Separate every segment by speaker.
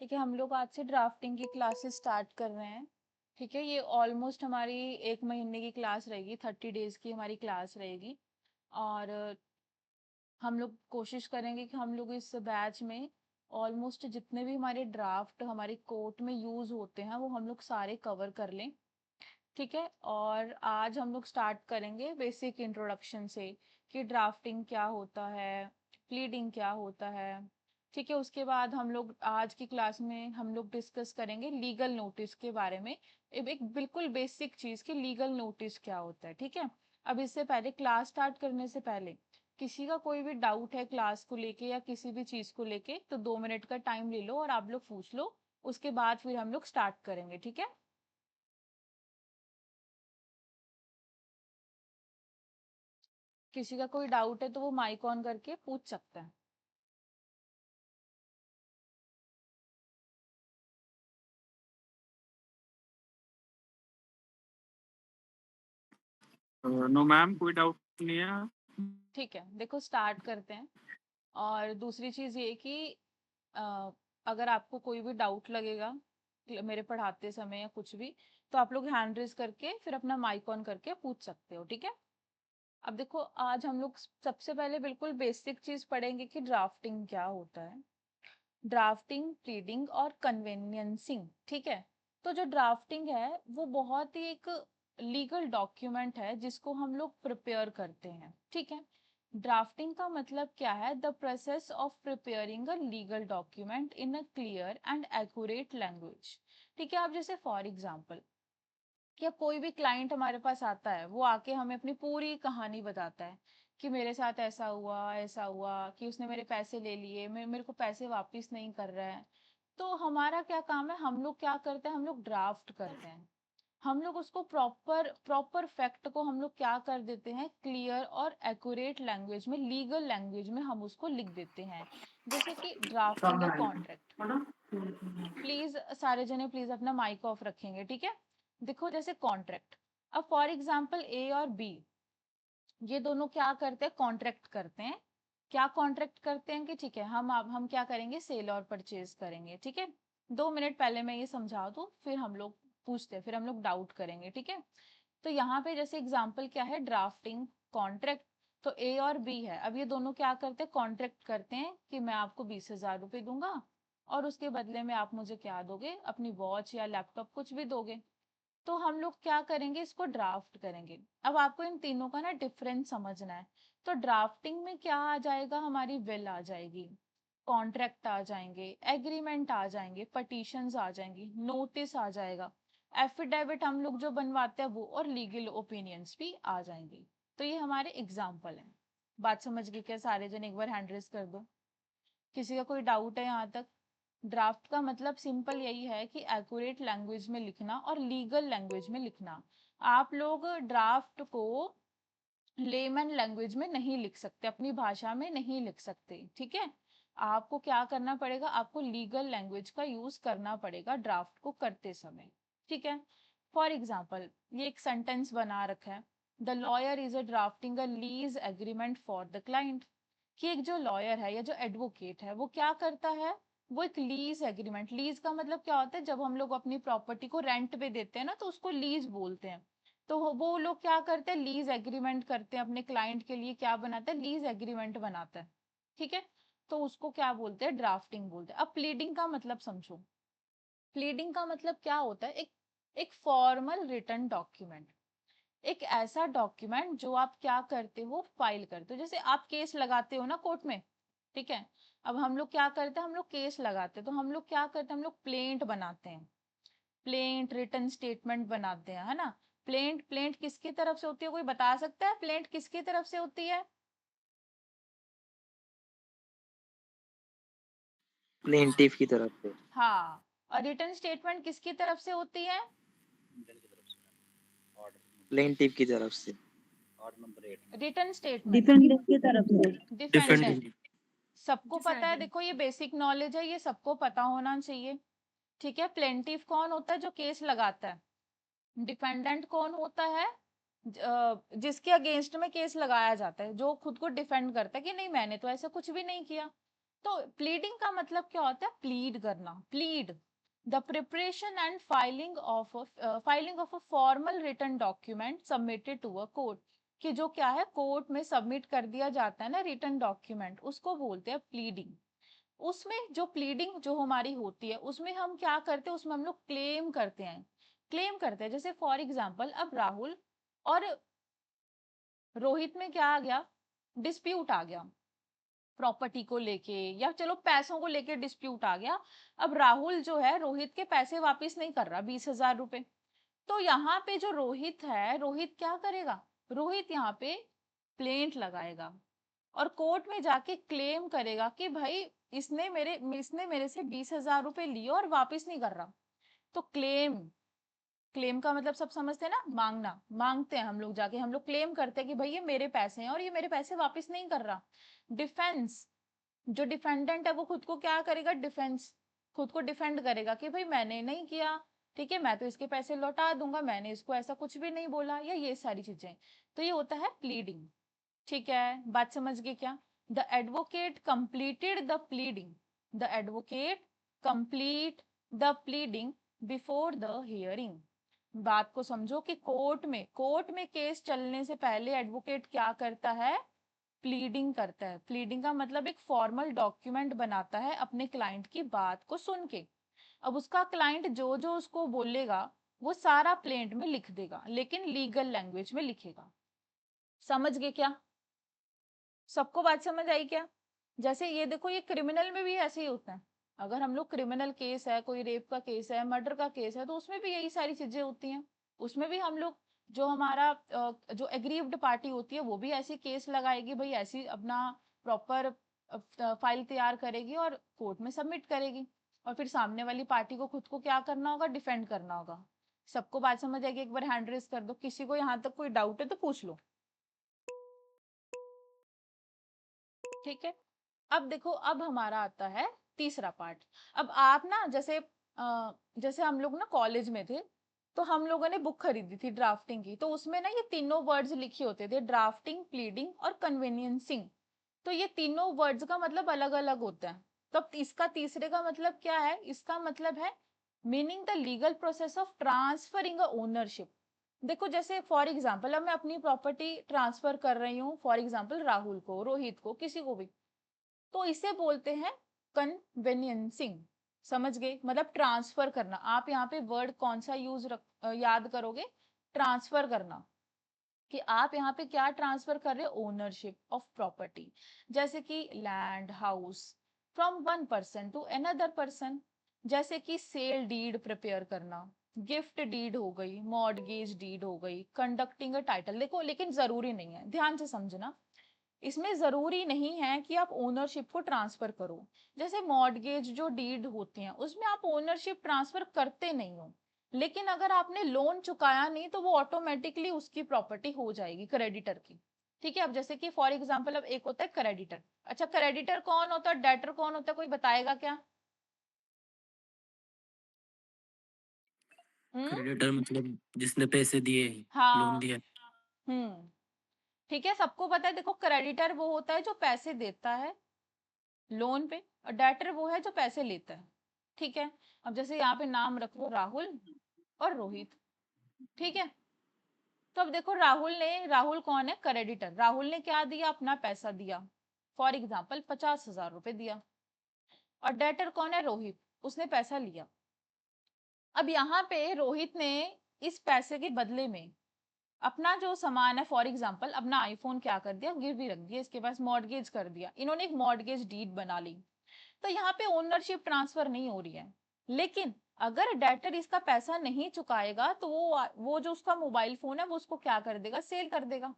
Speaker 1: ठीक है, हम लोग आज से ड्राफ्टिंग की क्लासेस स्टार्ट कर रहे हैं। ठीक है, ये ऑलमोस्ट हमारी 1 महीने की क्लास रहेगी, 30 डेज की हमारी क्लास रहेगी। और हम लोग कोशिश करेंगे कि हम लोग इस बैच में ऑलमोस्ट जितने भी हमारे ड्राफ्ट हमारे कोर्ट में यूज होते हैं वो हम लोग सारे कवर कर लें। ठीक है, और आज हम लोग स्टार्ट करेंगे बेसिक इंट्रोडक्शन से कि ड्राफ्टिंग क्या होता है, प्लीडिंग क्या होता है। ठीक है, उसके बाद हम लोग आज की क्लास में हम लोग डिस्कस करेंगे लीगल नोटिस के बारे में। एक बिल्कुल बेसिक चीज कि लीगल नोटिस क्या होता है। ठीक है, अब इससे पहले क्लास स्टार्ट करने से पहले किसी का कोई भी डाउट है क्लास को लेके या किसी भी चीज को लेके तो 2 मिनट का टाइम ले लो और आप लोग पूछ लो। उसके बाद फिर हम लोग स्टार्ट करेंगे। ठीक है, किसी का कोई डाउट है तो वो माइक ऑन करके पूछ सकता है।
Speaker 2: नो मैम, कोई डाउट नहीं है।
Speaker 1: ठीक है, देखो स्टार्ट करते हैं। और दूसरी चीज ये कि अ, अगर आपको कोई भी डाउट लगेगा मेरे पढ़ाते समय या कुछ भी, तो आप लोग हैंड रेज करके फिर अपना माइक ऑन करके पूछ सकते हो। ठीक है, अब देखो आज हम लोग सबसे पहले बिल्कुल बेसिक चीज पढ़ेंगे कि ड्राफ्टिंग क्या होता है। ड्राफ्टिंग, प्लीडिंग और कन्वेनियंसिंग। ठीक है, तो जो ड्राफ्टिंग है वो बहुत ही एक लीगल डॉक्यूमेंट है जिसको हम लोग प्रिपेयर करते हैं। ठीक है, ड्राफ्टिंग का मतलब क्या है? The process of preparing a legal document in a clear and accurate language. ठीक है, अब जैसे फॉर एग्जांपल क्या कोई भी क्लाइंट हमारे पास आता है, वो आके हमें अपनी पूरी कहानी बताता है कि मेरे साथ ऐसा हुआ कि उसने मेरे पैसे ले लिए, मेरे को पैसे वापस नहीं कर रहा है। तो हमारा क्या काम है? हम लोग क्या करते हैं? हम लोग ड्राफ्ट करते हैं। हम लोग उसको प्रॉपर प्रॉपर फैक्ट को हम लोग क्या कर देते हैं? क्लियर और एक्यूरेट लैंग्वेज में, लीगल लैंग्वेज में हम उसको लिख देते हैं। जैसे कि ड्राफ्टिंग अ कॉन्ट्रैक्ट। प्लीज सारे जने प्लीज अपना माइक ऑफ रखेंगे। ठीक है, देखो जैसे कॉन्ट्रैक्ट, अब फॉर एग्जांपल ए और बी ये दोनों क्या करते हैं? कॉन्ट्रैक्ट करते हैं। क्या कॉन्ट्रैक्ट करते हैं कि ठीक है हम क्या करेंगे? सेल और परचेज करेंगे। ठीक है, 2 मिनट पहले मैं ये समझा दूं फिर हम लोग पूछते हैं, फिर हम लोग डाउट करेंगे। ठीक है, तो यहाँ पे जैसे एग्जाम्पल क्या है? Drafting, contract. तो ए और बी है, अब ये दोनों क्या करते हैं? कॉन्ट्रैक्ट करते हैं कि मैं आपको 20,000 रुपये दूंगा और उसके बदले में आप मुझे क्या दोगे? अपनी वॉच या लैपटॉप कुछ भी दोगे। तो हम लोग क्या करेंगे? इसको ड्राफ्ट करेंगे। अब आपको इन तीनों का ना डिफरेंस समझना है। तो ड्राफ्टिंग में क्या आ जाएगा? हमारी विल आ जाएगी, कॉन्ट्रैक्ट आ जाएंगे, एग्रीमेंट आ जाएंगे, पटिशंस आ जाएंगी, नोटिस आ जाएगा, एफिडेविट हम लोग जो बनवाते हैं वो, और लीगल ओपिनियंस भी आ जाएंगे। तो ये हमारे एग्जाम्पल हैं। बात समझ गए क्या सारे जन? एक बार हैंड रेज कर दो, किसी का कोई डाउट है यहाँ तक? ड्राफ्ट का मतलब सिंपल यही है कि एक्यूरेट लैंग्वेज में लिखना और लीगल लैंग्वेज में लिखना। आप लोग ड्राफ्ट को लेमन लैंग्वेज में नहीं लिख सकते, अपनी भाषा में नहीं लिख सकते। ठीक है, आपको क्या करना पड़ेगा? आपको लीगल लैंग्वेज का यूज करना पड़ेगा ड्राफ्ट को करते समय। ठीक है, फॉर एग्जाम्पल ये एक सेंटेंस बना रखा है, the lawyer is a drafting a lease agreement for the client. कि एक जो लॉयर है या जो एडवोकेट है वो क्या करता है? वो एक लीज एग्रीमेंट, लीज का मतलब क्या होता है? जब हम लोग अपनी प्रॉपर्टी को रेंट पे देते हैं ना तो उसको लीज बोलते हैं। तो वो लोग क्या करते हैं? लीज एग्रीमेंट करते हैं अपने क्लाइंट के लिए। क्या बनाते हैं? लीज एग्रीमेंट बनाता है। ठीक है, तो उसको क्या बोलते हैं? ड्राफ्टिंग बोलते हैं। अब प्लीडिंग का मतलब समझो। प्लीडिंग का मतलब क्या होता है? एक फॉर्मल रिटन डॉक्यूमेंट, एक ऐसा डॉक्यूमेंट जो आप क्या करते हो? फाइल करते हो। जैसे आप केस लगाते हो ना कोर्ट में। ठीक है, अब हम लोग क्या करते हैं? हम लोग केस लगाते हैं तो हम लोग क्या करते हैं? हम लोग प्लेंट बनाते हैं, प्लेंट रिटन स्टेटमेंट बनाते हैं, है ना? प्लेंट प्लेंट किसकी तरफ से होती है? कोई बता सकता है प्लेंट किसकी तरफ से होती है?
Speaker 3: प्लेंटिफ की तरफ से।
Speaker 1: हाँ, और रिटन स्टेटमेंट किसकी तरफ से होती है?
Speaker 3: प्लेंटिफ की तरफ से।
Speaker 1: रिटन स्टेटमेंट
Speaker 4: डिफेंडेंट की तरफ से।
Speaker 1: डिफेंडेंट। सबको पता है, देखो ये बेसिक नॉलेज है, ये सबको पता होना चाहिए। ठीक है, प्लेंटिफ कौन होता है? जो केस लगाता है। डिफेंडेंट कौन होता है? जिसके अगेंस्ट में केस लगाया जाता है, जो खुद को डिफेंड करता है कि नहीं मैंने तो ऐसा कुछ भी नहीं किया। तो प्लीडिंग का मतलब क्या होता है? प्लीड करना, plead the preparation and filing of a formal written document submitted to a court, कि जो क्या है कोर्ट में सबमिट कर दिया जाता है ना रिटन डॉक्यूमेंट, उसको बोलते हैं प्लीडिंग। उसमें जो प्लीडिंग जो हमारी होती है उसमें हम क्या करते हैं, उसमें हम लोग क्लेम करते हैं, क्लेम करते हैं। जैसे फॉर एग्जाम्पल अब राहुल और रोहित में क्या आ गया, डिस्प्यूट आ गया प्रॉपर्टी को लेके, या चलो पैसों को लेके डिस्प्यूट आ गया। अब राहुल जो है रोहित के पैसे वापस नहीं कर रहा, 20,000 रुपए। तो यहाँ पे जो रोहित है, रोहित क्या करेगा, रोहित यहाँ पे प्लेंट लगाएगा और कोर्ट में जाके क्लेम करेगा कि भाई इसने मेरे से 20,000 रुपए लिए और वापस नहीं कर रहा। तो क्लेम, क्लेम का मतलब सब समझते हैं ना, मांगना, मांगते हैं हम लोग जाके, हम लोग क्लेम करते हैं कि भाई ये मेरे पैसे हैं और ये मेरे पैसे वापस नहीं कर रहा। डिफेंस, जो डिफेंडेंट है वो खुद को क्या करेगा, डिफेंस, खुद को डिफेंड करेगा कि भाई मैंने नहीं किया, ठीक है, मैं तो इसके पैसे लौटा दूंगा, मैंने इसको ऐसा कुछ भी नहीं बोला, या ये सारी चीजें। तो ये होता है प्लीडिंग। ठीक है, बात समझ गए क्या? The advocate completed the pleading, the advocate complete the pleading before the hearing. बात को समझो कि कोर्ट में केस चलने से पहले एडवोकेट क्या करता है, प्लीडिंग करता है। प्लीडिंग का मतलब एक फॉर्मल डॉक्यूमेंट बनाता है अपने क्लाइंट की बात को सुन के। अब उसका क्लाइंट जो जो उसको बोलेगा वो सारा प्लेंट में लिख देगा, लेकिन लीगल लैंग्वेज में लिखेगा। समझ गए क्या? सबको बात समझ आई क्या? जैसे ये देखो, ये क्रिमिनल में भी ऐसे ही होता है। अगर हम लोग क्रिमिनल केस है, कोई रेप का केस है, मर्डर का केस है, तो उसमें भी यही सारी चीजें होती हैं। उसमें भी हम लोग, जो हमारा जो एग्रीव्ड पार्टी होती है वो भी ऐसी केस लगाएगी, भाई ऐसी अपना प्रॉपर फाइल तैयार करेगी और कोर्ट में सबमिट करेगी। और फिर सामने वाली पार्टी को खुद को क्या करना होगा, डिफेंड करना होगा। सबको बात समझ आएगी? एक बार हैंड रेस कर दो, किसी को यहाँ तक कोई डाउट है तो पूछ लो। ठीक है, अब देखो, अब हमारा आता है तीसरा पार्ट। अब आप ना जैसे हम लोग ना कॉलेज में थे, तो हम लोगों ने बुक खरीदी थी ड्राफ्टिंग की, तो उसमें ना ये तीनों वर्ड्स लिखे होते थे, ड्राफ्टिंग, प्लीडिंग और कन्वीनियंसिंग। तो ये तीनों वर्ड्स का मतलब अलग अलग होता है। तो अब इसका तीसरे का मतलब क्या है, इसका मतलब है meaning the legal process of transferring a ownership. देखो जैसे फॉर एग्जाम्पल, अब मैं अपनी प्रॉपर्टी ट्रांसफर कर रही हूँ, फॉर एग्जाम्पल राहुल को, रोहित को, किसी को भी, तो इसे बोलते हैं कन्वेनियंसिंग। समझ गए? मतलब ट्रांसफर करना। आप यहाँ पे वर्ड कौन सा याद करोगे, ट्रांसफर करना, कि आप यहाँ पे क्या ट्रांसफर कर रहे हो, ओनरशिप ऑफ प्रॉपर्टी। जैसे कि land, house, from one person to another person. जैसे कि सेल डीड प्रिपेयर करना, गिफ्ट डीड हो गई, मॉर्टगेज डीड हो गई, कंडक्टिंग अ टाइटल। देखो लेकिन जरूरी नहीं है, ध्यान से समझना, इसमें जरूरी नहीं है कि आप ओनरशिप को ट्रांसफर करो। जैसे मॉर्टगेज जो डीड होते हैं उसमें आप ओनरशिप ट्रांसफर करते नहीं हो, लेकिन अगर आपने लोन चुकाया नहीं तो वो ऑटोमेटिकली उसकी प्रॉपर्टी हो जाएगी क्रेडिटर की। ठीक है, अब जैसे कि फॉर एग्जांपल, अब एक होता है क्रेडिटर। अच्छा, क्रेडिटर कौन होता है, डेटर कौन होता है, कोई बताएगा क्या? हम्म।
Speaker 4: क्रेडिटर मतलब जिसने पैसे दिए, लोन
Speaker 1: हाँ।
Speaker 4: दिया।
Speaker 1: हम्म। ठीक है, सबको पता है। देखो क्रेडिटर वो होता है जो पैसे देता है लोन पे, और डेटर वो है जो पैसे लेता है। ठीक है, अब जैसे यहाँ पे नाम रख लो राहुल और रोहित। ठीक है, तो अब देखो राहुल कौन है, क्रेडिटर। राहुल ने क्या दिया, अपना पैसा दिया, फॉर एग्जाम्पल 50,000 रुपए दिया। और डेटर कौन है, रोहित, उसने पैसा लिया। अब यहाँ पे रोहित ने इस पैसे के बदले में अपना जो सामान है, फॉर एग्जाम्पल अपना आईफोन क्या कर दिया, गिरवी रख दिया, इसके पास मॉर्टगेज कर दिया, इन्होंने एक मॉर्टगेज डीड बना ली। तो यहाँ पे ओनरशिप ट्रांसफर नहीं हो रही है। लेकिन अगर डेटर इसका पैसा नहीं चुकाएगा तो वो जो उसका मोबाइल फोन है वो उसको क्या कर देगा, सेल कर देगा।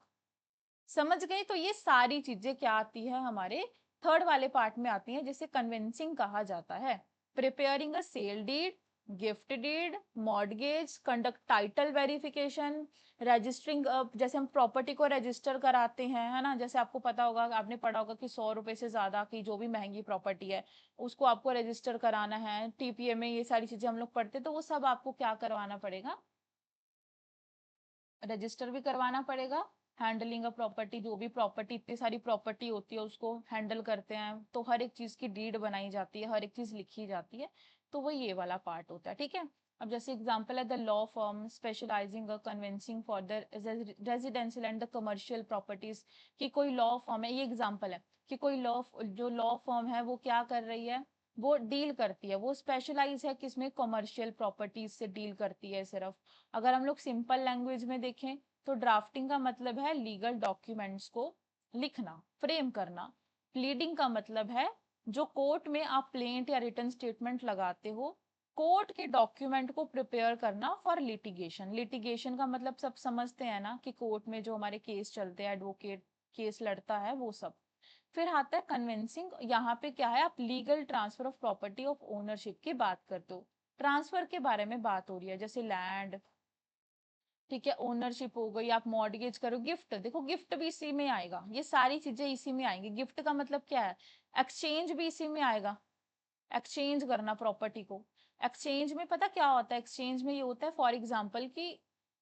Speaker 1: समझ गए? तो ये सारी चीजें क्या आती है, हमारे थर्ड वाले पार्ट में आती हैं, जिसे कन्विंसिंग कहा जाता है। Preparing a sale deed, gift deed, mortgage, conduct title verification, registering, जैसे हम प्रॉपर्टी को रजिस्टर कराते हैं, है ना, जैसे आपको पता होगा, आपने पढ़ा होगा कि 100 रुपए से ज्यादा की जो भी महंगी प्रॉपर्टी है उसको आपको रजिस्टर कराना है, टीपीए में ये सारी चीजें हम लोग पढ़ते, तो वो सब आपको क्या करवाना पड़ेगा, रजिस्टर भी करवाना पड़ेगा हैंडलिंग अ प्रॉपर्टी, जो भी प्रॉपर्टी, इतनी सारी प्रॉपर्टी होती है उसको हैंडल करते हैं, तो हर एक चीज की डीड बनाई जाती है, हर एक चीज लिखी जाती है, तो वो ये वाला पार्ट होता है, ठीक है। अब जैसे एग्जांपल है the law firm specialising a convincing for the residential and the commercial properties, कि कोई लॉ फर्म है, ये एग्जांपल है कि कोई लॉ फर्म है वो क्या कर रही है, वो डील करती है, वो स्पेशलाइज है किसमें, कमर्शियल प्रॉपर्टीज से डील करती है सिर्फ। अगर हम लोग सिंपल लैंग्वेज में देखें तो ड्राफ्टिंग का मतलब है लीगल डॉक्यूमेंट्स को लिखना, फ्रेम करना। प्लीडिंग का मतलब है जो कोर्ट में आप प्लेंट या रिटन स्टेटमेंट लगाते हो, कोर्ट के डॉक्यूमेंट को प्रिपेयर करना फॉर लिटिगेशन। लिटिगेशन का मतलब सब समझते हैं ना, कि कोर्ट में जो हमारे केस चलते हैं, एडवोकेट केस लड़ता है, वो सब। फिर आता है कन्विंसिंग, यहाँ पे क्या है, आप legal transfer of property of ownership की बात करते हो, ट्रांसफर के बारे में बात हो रही है, जैसे लैंड, ठीक है, ओनरशिप हो गई, आप मॉर्गेज करो, गिफ्ट, देखो गिफ्ट भी इसी में आएगा, ये सारी चीजें इसी में आएंगी। गिफ्ट का मतलब क्या है, एक्सचेंज भी इसी में आएगा, एक्सचेंज करना प्रॉपर्टी को। एक्सचेंज में पता क्या होता है, एक्सचेंज में ये होता है फॉर एग्जाम्पल कि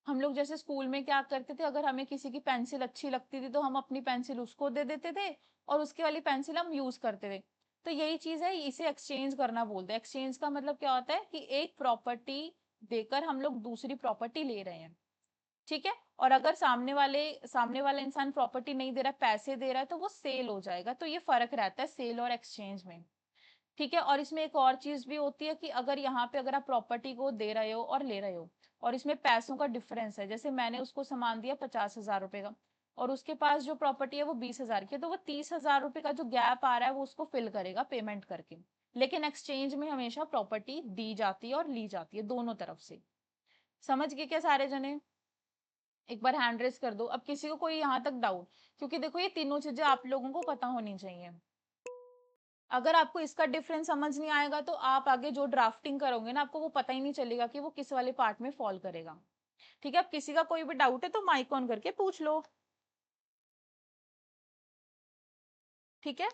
Speaker 1: हम लोग जैसे स्कूल में क्या करते थे, अगर हमें किसी की पेंसिल अच्छी लगती थी तो हम अपनी पेंसिल उसको दे देते थे और उसके वाली पेंसिल हम यूज करते थे। तो यही चीज है, इसे एक्सचेंज करना बोलते हैं। एक्सचेंज का मतलब क्या होता है कि एक प्रॉपर्टी देकर हम लोग दूसरी प्रॉपर्टी ले रहे हैं, ठीक है। और अगर सामने वाला इंसान प्रॉपर्टी नहीं दे रहा है, पैसे दे रहा है, तो वो सेल हो जाएगा। तो ये फर्क रहता है सेल और एक्सचेंज में, ठीक है। और इसमें एक और चीज भी होती है कि अगर यहाँ पे अगर आप प्रॉपर्टी को दे रहे हो और ले रहे हो और इसमें पैसों का डिफरेंस है, जैसे मैंने उसको सामान दिया 50,000 रुपए का और उसके पास जो प्रॉपर्टी है वो 20,000 की है, तो वो 30,000 रुपए का जो गैप आ रहा है वो उसको फिल करेगा पेमेंट करके। लेकिन एक्सचेंज में हमेशा प्रॉपर्टी दी जाती है और ली जाती है, दोनों तरफ से। समझ गए क्या सारे जने? एक बार हैंड रेस कर दो, अब किसी को कोई यहाँ तक डाउट, क्योंकि देखो ये तीनों चीजें आप लोगों को पता होनी चाहिए। अगर आपको इसका डिफरेंस समझ नहीं आएगा तो आप आगे जो ड्राफ्टिंग करोगे ना, आपको वो पता ही नहीं चलेगा कि वो किस वाले पार्ट में फॉल करेगा, ठीक है। अब किसी का कोई भी डाउट है तो माइक ऑन करके पूछ लो, ठीक है।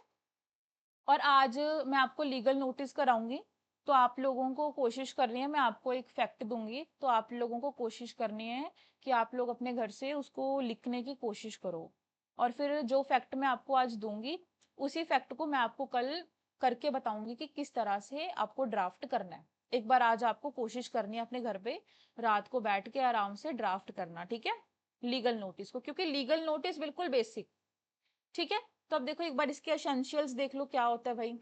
Speaker 1: और आज मैं आपको लीगल नोटिस कराऊंगी, तो आप लोगों को कोशिश करनी है, मैं आपको एक फैक्ट दूंगी, तो आप लोगों को कोशिश करनी है कि आप लोग अपने घर से उसको लिखने की कोशिश करो। और फिर जो फैक्ट मैं आपको आज दूंगी, उसी फैक्ट को मैं आपको कल करके बताऊंगी कि किस तरह से आपको ड्राफ्ट करना है। एक बार आज आपको कोशिश करनी है अपने घर पे रात को बैठ के आराम से ड्राफ्ट करना, ठीक है, लीगल नोटिस को, क्योंकि लीगल नोटिस बिल्कुल बेसिक, ठीक है। तो अब देखो एक बार इसके एसेंशियल्स देख लो क्या होता है भाई,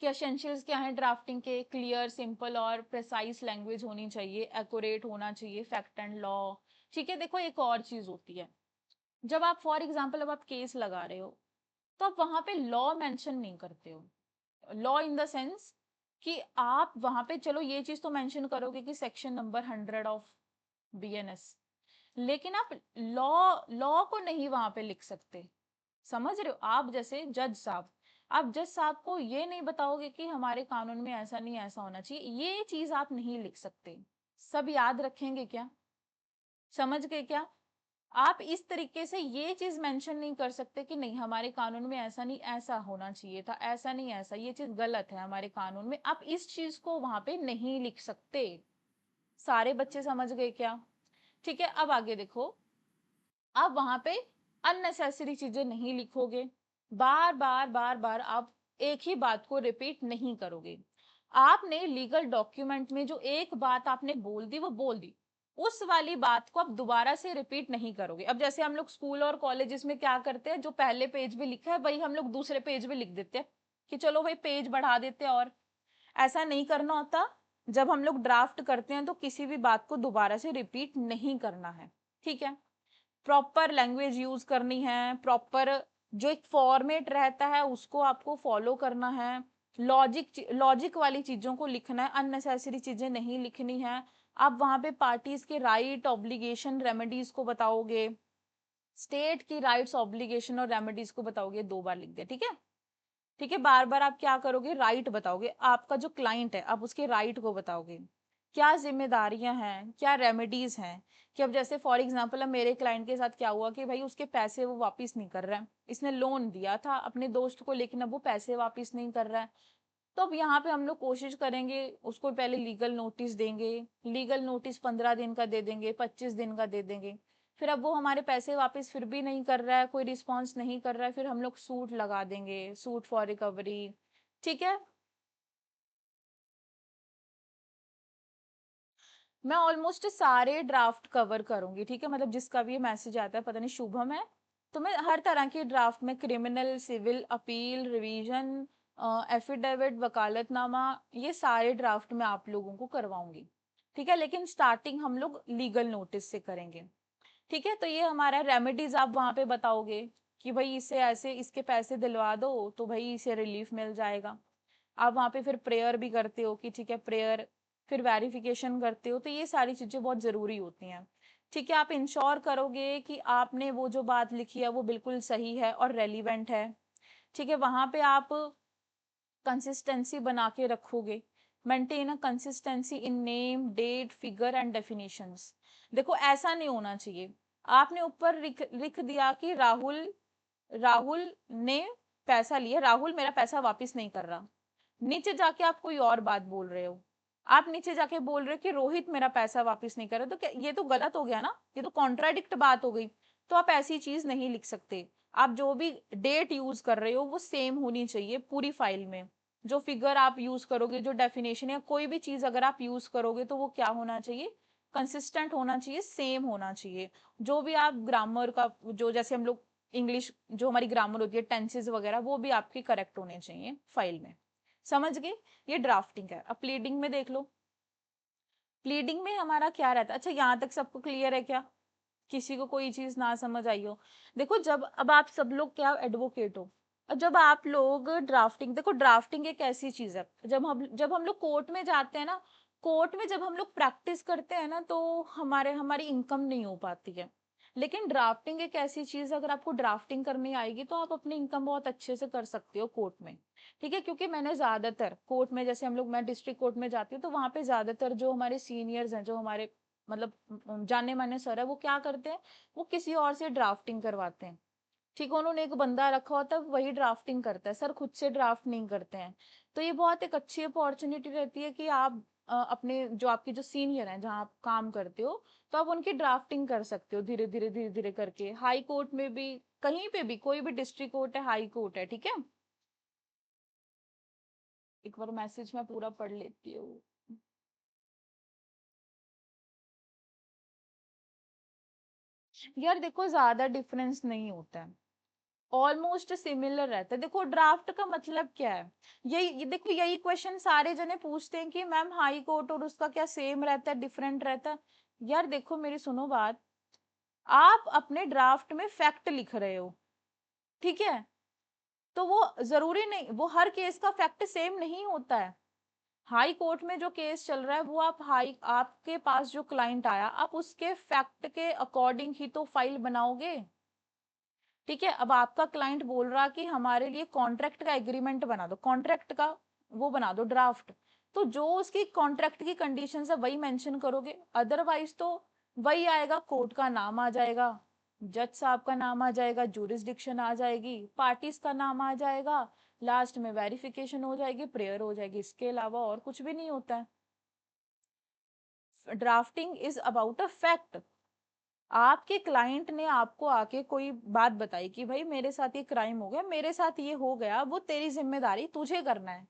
Speaker 1: कि एसेंशियल्स क्या है ड्राफ्टिंग के, क्लियर, सिंपल और प्रिसाइज लैंग्वेज होनी चाहिए, एक्यूरेट होना चाहिए, फैक्ट एंड लॉ, ठीक है। देखो एक और चीज होती है, जब आप फॉर एग्जांपल अब आप केस लगा रहे हो तो आप वहां पे लॉ मेंशन नहीं करते हो। लॉ इन द सेंस कि आप वहां पे चलो ये चीज तो मेंशन करोगे कि सेक्शन नंबर 100 ऑफ बीएनएस, लेकिन आप लॉ लॉ को नहीं वहां पे लिख सकते। समझ रहे हो? आप जैसे जज साहब, आप जज साहब को ये नहीं बताओगे कि हमारे कानून में ऐसा नहीं, ऐसा होना चाहिए, ये चीज आप नहीं लिख सकते। सब याद रखेंगे क्या? समझ गए क्या? आप इस तरीके से ये चीज मेंशन नहीं कर सकते कि नहीं हमारे कानून में ऐसा नहीं, ऐसा होना चाहिए था, ऐसा नहीं, ऐसा, ये चीज गलत है हमारे कानून में, आप इस चीज को वहां पे नहीं लिख सकते। सारे बच्चे समझ गए क्या? ठीक है, अब आगे देखो, आप वहां पे अननेसेसरी चीजें नहीं लिखोगे, बार बार बार बार आप एक ही बात को रिपीट नहीं करोगे। आपने लीगल डॉक्यूमेंट में जो एक बात आपने बोल दी वो बोल दी, उस वाली बात को आप दोबारा से रिपीट नहीं करोगे। अब जैसे हम लोग स्कूल और कॉलेजेस में क्या करते हैं, जो पहले पेज पे लिखा है वही हम लोग दूसरे पेज पे लिख देते हैं कि चलो भाई पेज बढ़ा देते हैं, और ऐसा नहीं करना होता। जब हम लोग ड्राफ्ट करते हैं तो किसी भी बात को दोबारा से रिपीट नहीं करना है, ठीक है। प्रॉपर लैंग्वेज यूज करनी है, प्रॉपर जो एक फॉर्मेट रहता है उसको आपको फॉलो करना है, लॉजिक वाली चीजों को लिखना है, अननेसेसरी चीजें नहीं लिखनी है। आप वहां पे पार्टीज के राइट, ऑब्लिगेशन, रेमेडीज को बताओगे, स्टेट की राइट्स, ऑब्लिगेशन और रेमेडीज को बताओगे, 2 बार लिख दिया, ठीक है। ठीक है, बार बार आप क्या करोगे, राइट बताओगे, आपका जो क्लाइंट है आप उसके राइट को बताओगे, क्या जिम्मेदारियां हैं, क्या रेमेडीज हैं। कि अब जैसे फॉर एग्जांपल अब मेरे क्लाइंट के साथ क्या हुआ कि भाई उसके पैसे वो वापस नहीं कर रहा है, इसने लोन दिया था अपने दोस्त को लेकिन अब वो पैसे वापस नहीं कर रहा है। तो अब यहाँ पे हम लोग कोशिश करेंगे, उसको पहले लीगल नोटिस देंगे, लीगल नोटिस 15 दिन का दे देंगे, 25 दिन का दे देंगे, फिर अब वो हमारे पैसे वापस फिर भी नहीं कर रहा है, कोई रिस्पॉन्स नहीं कर रहा है, फिर हम लोग सूट लगा देंगे, सूट फॉर रिकवरी। ठीक है, मैं ऑलमोस्ट सारे ड्राफ्ट कवर करूंगी। ठीक है, मतलब जिसका भी मैसेज आता है, पता नहीं शुभम है, तो मैं हर तरह के ड्राफ्ट में criminal, civil, appeal, revision, affidavit, वकालतनामा, ये सारे ड्राफ्ट में आप लोगों को करवाऊंगी। ठीक है, लेकिन स्टार्टिंग हम लोग लीगल नोटिस से करेंगे। ठीक है, तो ये हमारा रेमेडीज आप वहां पे बताओगे कि भाई इसे ऐसे इसके पैसे दिलवा दो तो भाई इसे रिलीफ मिल जाएगा। आप वहां पे फिर प्रेयर भी करते हो कि ठीक है प्रेयर, फिर वेरिफिकेशन करते हो, तो ये सारी चीजें बहुत जरूरी होती हैं। ठीक है, आप इंश्योर करोगे कि आपने वो जो बात लिखी है वो बिल्कुल सही है और रेलिवेंट है। ठीक है, वहां पे आप कंसिस्टेंसी बना के रखोगे, maintain a consistency in name, date, figure and definitions. देखो ऐसा नहीं होना चाहिए, आपने ऊपर लिख दिया कि राहुल राहुल ने पैसा लिया, राहुल मेरा पैसा वापस नहीं कर रहा, नीचे जाके आप कोई और बात बोल रहे हो, आप नीचे जाके बोल रहे हो कि रोहित मेरा पैसा वापस नहीं कर रहा, तो क्या ये तो गलत हो गया ना, ये तो कॉन्ट्राडिक्ट बात हो गई। तो आप ऐसी चीज नहीं लिख सकते। आप जो भी डेट यूज कर रहे हो वो सेम होनी चाहिए पूरी फाइल में। जो फिगर आप यूज करोगे, जो डेफिनेशन या कोई भी चीज अगर आप यूज करोगे तो वो क्या होना चाहिए, कंसिस्टेंट होना चाहिए, सेम होना चाहिए। जो भी आप ग्रामर का, जो जैसे हम लोग इंग्लिश जो हमारी ग्रामर होती है, टेंसेस वगैरह, वो भी आपकी करेक्ट होने चाहिए फाइल में। समझ गए? ये ड्राफ्टिंग है। अब प्लीडिंग में देख लो, प्लीडिंग में हमारा क्या रहता है। अच्छा, यहाँ तक सबको क्लियर है क्या? किसी को कोई चीज ना समझ आई हो? देखो, जब अब आप सब लोग क्या एडवोकेट हो, और जब आप लोग ड्राफ्टिंग, देखो ड्राफ्टिंग एक ऐसी चीज है, जब हम लोग कोर्ट में जाते हैं ना, कोर्ट में जब हम लोग प्रैक्टिस करते हैं ना, तो हमारी इनकम नहीं हो पाती है। लेकिन ड्राफ्टिंग एक ऐसी चीज है, अगर आपको ड्राफ्टिंग करनी आएगी तो आप अपनी इनकम बहुत अच्छे से कर सकते हो कोर्ट में। ठीक है, क्योंकि मैंने ज्यादातर कोर्ट में, जैसे हम लोग, मैं डिस्ट्रिक्ट कोर्ट में जाती हूँ, तो वहां पे ज्यादातर जो हमारे सीनियर्स हैं, जो हमारे मतलब जाने माने सर है, वो क्या करते हैं, वो किसी और से ड्राफ्टिंग करवाते हैं। ठीक है, उन्होंने एक बंदा रखा होता है, वही ड्राफ्टिंग करता है, सर खुद से ड्राफ्ट नहीं करते हैं। तो ये बहुत एक अच्छी अपॉर्चुनिटी रहती है कि आप अपने जो आपके जो सीनियर हैं, जहाँ आप काम करते हो, तो आप उनकी ड्राफ्टिंग कर सकते हो धीरे धीरे धीरे धीरे करके। हाई कोर्ट में भी, कहीं पे भी, कोई भी डिस्ट्रिक्ट कोर्ट है, हाई कोर्ट है। ठीक है, एक बार मैसेज मैं पूरा पढ़ लेती हूँ। यार देखो, ज्यादा डिफरेंस नहीं होता है, ऑलमोस्ट सिमिलर रहता है। देखो ड्राफ्ट का मतलब क्या है, यही देखो, यही क्वेश्चन सारे जने पूछते हैं कि मैम हाई कोर्ट और उसका क्या सेम रहता है, डिफरेंट रहता है। यार देखो, मेरी सुनो बात, आप अपने ड्राफ्ट में फैक्ट लिख रहे हो, ठीक है, तो वो जरूरी नहीं, वो हर केस का फैक्ट सेम नहीं होता है। हाई कोर्ट में जो केस चल रहा है, वो आपके पास जो क्लाइंट आया, आप उसके फैक्ट के अकॉर्डिंग ही तो फाइल बनाओगे। ठीक है, अब आपका क्लाइंट बोल रहा कि हमारे लिए कॉन्ट्रैक्ट का एग्रीमेंट बना दो, कॉन्ट्रैक्ट का वो बना दो ड्राफ्ट, तो जो उसकी कॉन्ट्रैक्ट की कंडीशन है वही मेंशन करोगे, अदरवाइज तो वही आएगा, कोर्ट का नाम आ जाएगा, जज साहब का नाम आ जाएगा, जुरिस्डिक्शन आ जाएगी, पार्टीज का नाम आ जाएगा, लास्ट में वेरिफिकेशन हो जाएगी, प्रेयर हो जाएगी, इसके अलावा और कुछ भी नहीं होता है। Drafting is about a fact. आपके क्लाइंट ने आपको आके कोई बात बताई कि भाई मेरे साथ ये क्राइम हो गया, मेरे साथ ये हो गया, वो तेरी जिम्मेदारी, तुझे करना है,